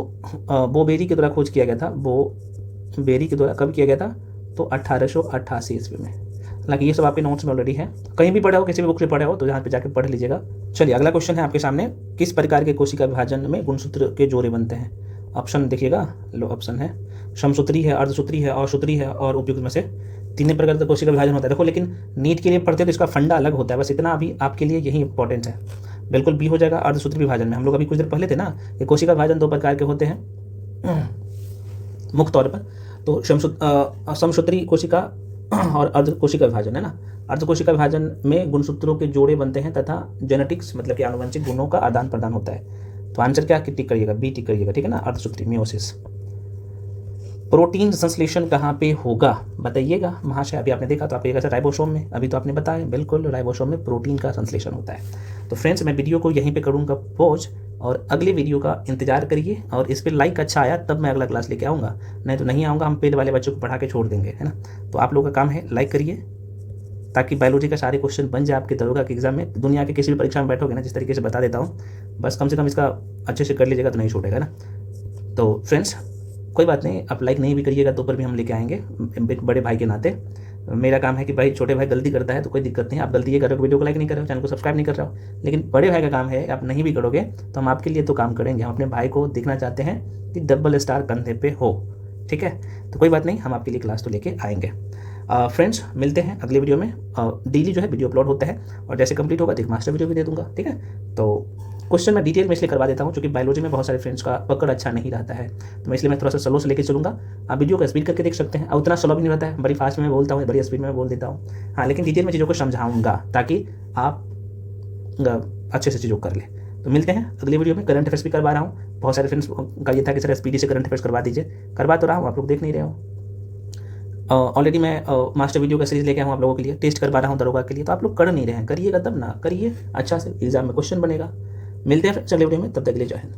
बोबेरी के द्वारा खोज किया गया था, बोबेरी के द्वारा कब किया गया था, तो 1888 ईस्वी में। हालांकि ये सब आपके नोट्स में ऑलरेडी है, कहीं भी पढ़े हो, किसी भी बुक से पढ़े हो तो यहाँ पे जाकर पढ़ लीजिएगा। चलिए अगला क्वेश्चन है आपके सामने, किस प्रकार के कोशिका विभाजन में गुणसूत्र के जोड़े बनते हैं। ऑप्शन देखिएगा, लो ऑप्शन है, समसूत्री है, अर्धसूत्री है, असूत्री है, और उपयुक्त में से तीन प्रकार का कोशिका विभाजन होता है। देखो लेकिन नीट के लिए पढ़ते तो इसका फंडा अलग होता है, बस इतना अभी आपके लिए यही इंपॉर्टेंट है। बिल्कुल बी हो जाएगा अर्धसूत्री विभाजन में। हम लोग अभी कुछ देर पहले थे ना, ये कोशिका विभाजन 2 प्रकार के होते हैं मुख्य तौर पर। तो समसूत्री कोशिका और अर्धकोशिका विभाजन है ना। अर्धकोशिका विभाजन में गुणसूत्रों के जोड़े बनते हैं तथा जेनेटिक्स मतलब कि आनुवंशिक गुणों का आदान प्रदान होता है। तो आंसर क्या टिक करिएगा, बी टिक करिएगा, ठीक है ना, अर्धसूत्री मियोसिस। प्रोटीन संश्लेषण कहाँ पे होगा बताइएगा महाशय। अभी आपने देखा तो आप कहिएगा सर राइबोसोम में, अभी तो आपने बताया बिल्कुल राइबोसोम में प्रोटीन का संश्लेषण होता है। तो फ्रेंड्स मैं वीडियो को यहीं पे करूँगा पॉज और अगले वीडियो का इंतजार करिए, और इस पर लाइक अच्छा आया तब मैं अगला क्लास लेके आऊँगा, नहीं तो नहीं आऊँगा, हम पेड वाले बच्चों को पढ़ा के छोड़ देंगे, है ना। तो आप लोगों का काम है लाइक करिए ताकि बायोलॉजी का सारे क्वेश्चन बन जाए आपके दरोगा के एग्जाम में। दुनिया के किसी भी परीक्षा में बैठोगे ना, जिस तरीके से बता देता हूँ, बस कम से कम इसका अच्छे से कर लीजिएगा तो नहीं छूटेगा ना। तो फ्रेंड्स कोई बात नहीं, आप लाइक नहीं भी करिएगा तो ऊपर भी हम लेके आएंगे एक बड़े भाई के नाते। मेरा काम है कि भाई छोटे भाई गलती करता है तो कोई दिक्कत नहीं, आप गलती ये कर रहे हो, वीडियो को लाइक नहीं कर रहे हो, चैनल को सब्सक्राइब नहीं कर रहे हो, लेकिन बड़े भाई का काम है, आप नहीं भी करोगे तो हम आपके लिए तो काम करेंगे। हम अपने भाई को देखना चाहते हैं कि डबल स्टार कंधे पे हो, ठीक है। तो कोई बात नहीं, हम आपके लिए क्लास तो लेके आएंगे। फ्रेंड्स मिलते हैं अगले वीडियो में। डेली जो है वीडियो अपलोड होता है, और जैसे कंप्लीट होगा तो एक मास्टर वीडियो भी दे दूंगा, ठीक है। तो क्वेश्चन मैं डिटेल में इसलिए करवा देता हूँ क्योंकि बायोलॉजी में बहुत सारे फ्रेंड्स का पकड़ अच्छा नहीं रहता है, तो मैं इसलिए मैं थोड़ा सा स्लो से लेके चलूँगा। आप वीडियो को स्पीड करके देख सकते हैं, और उतना स्लो भी नहीं रहता है, बड़ी फास्ट में बोलता हूँ, बड़ी स्पीड में बोल देता हूँ, हाँ, लेकिन डिटेल में चीज़ों को समझाऊंगा ताकि आप अच्छे से चीज़ों को कर ले। तो मिलते हैं अगले वीडियो में। करंट अफेयर्स भी करवा रहा हूँ, बहुत सारे फ्रेंड्स का ये था कि सर SPD से करंट अफेयर्स करवा दीजिए, करवा तो रहा हूँ, आप लोग देख नहीं रहे हो। ऑलरेडी मैं मास्टर वीडियो का सीरीज लेके आया हूँ आप लोगों के लिए, टेस्ट करवा रहा हूँ दरोगा के लिए, तो आप लोग कर नहीं रहे हैं, करिएगा तब ना, करिए, अच्छा से एग्जाम में क्वेश्चन बनेगा। मिलते हैं फिर अगले वीडियो में, तब तक के लिए जय हिंद।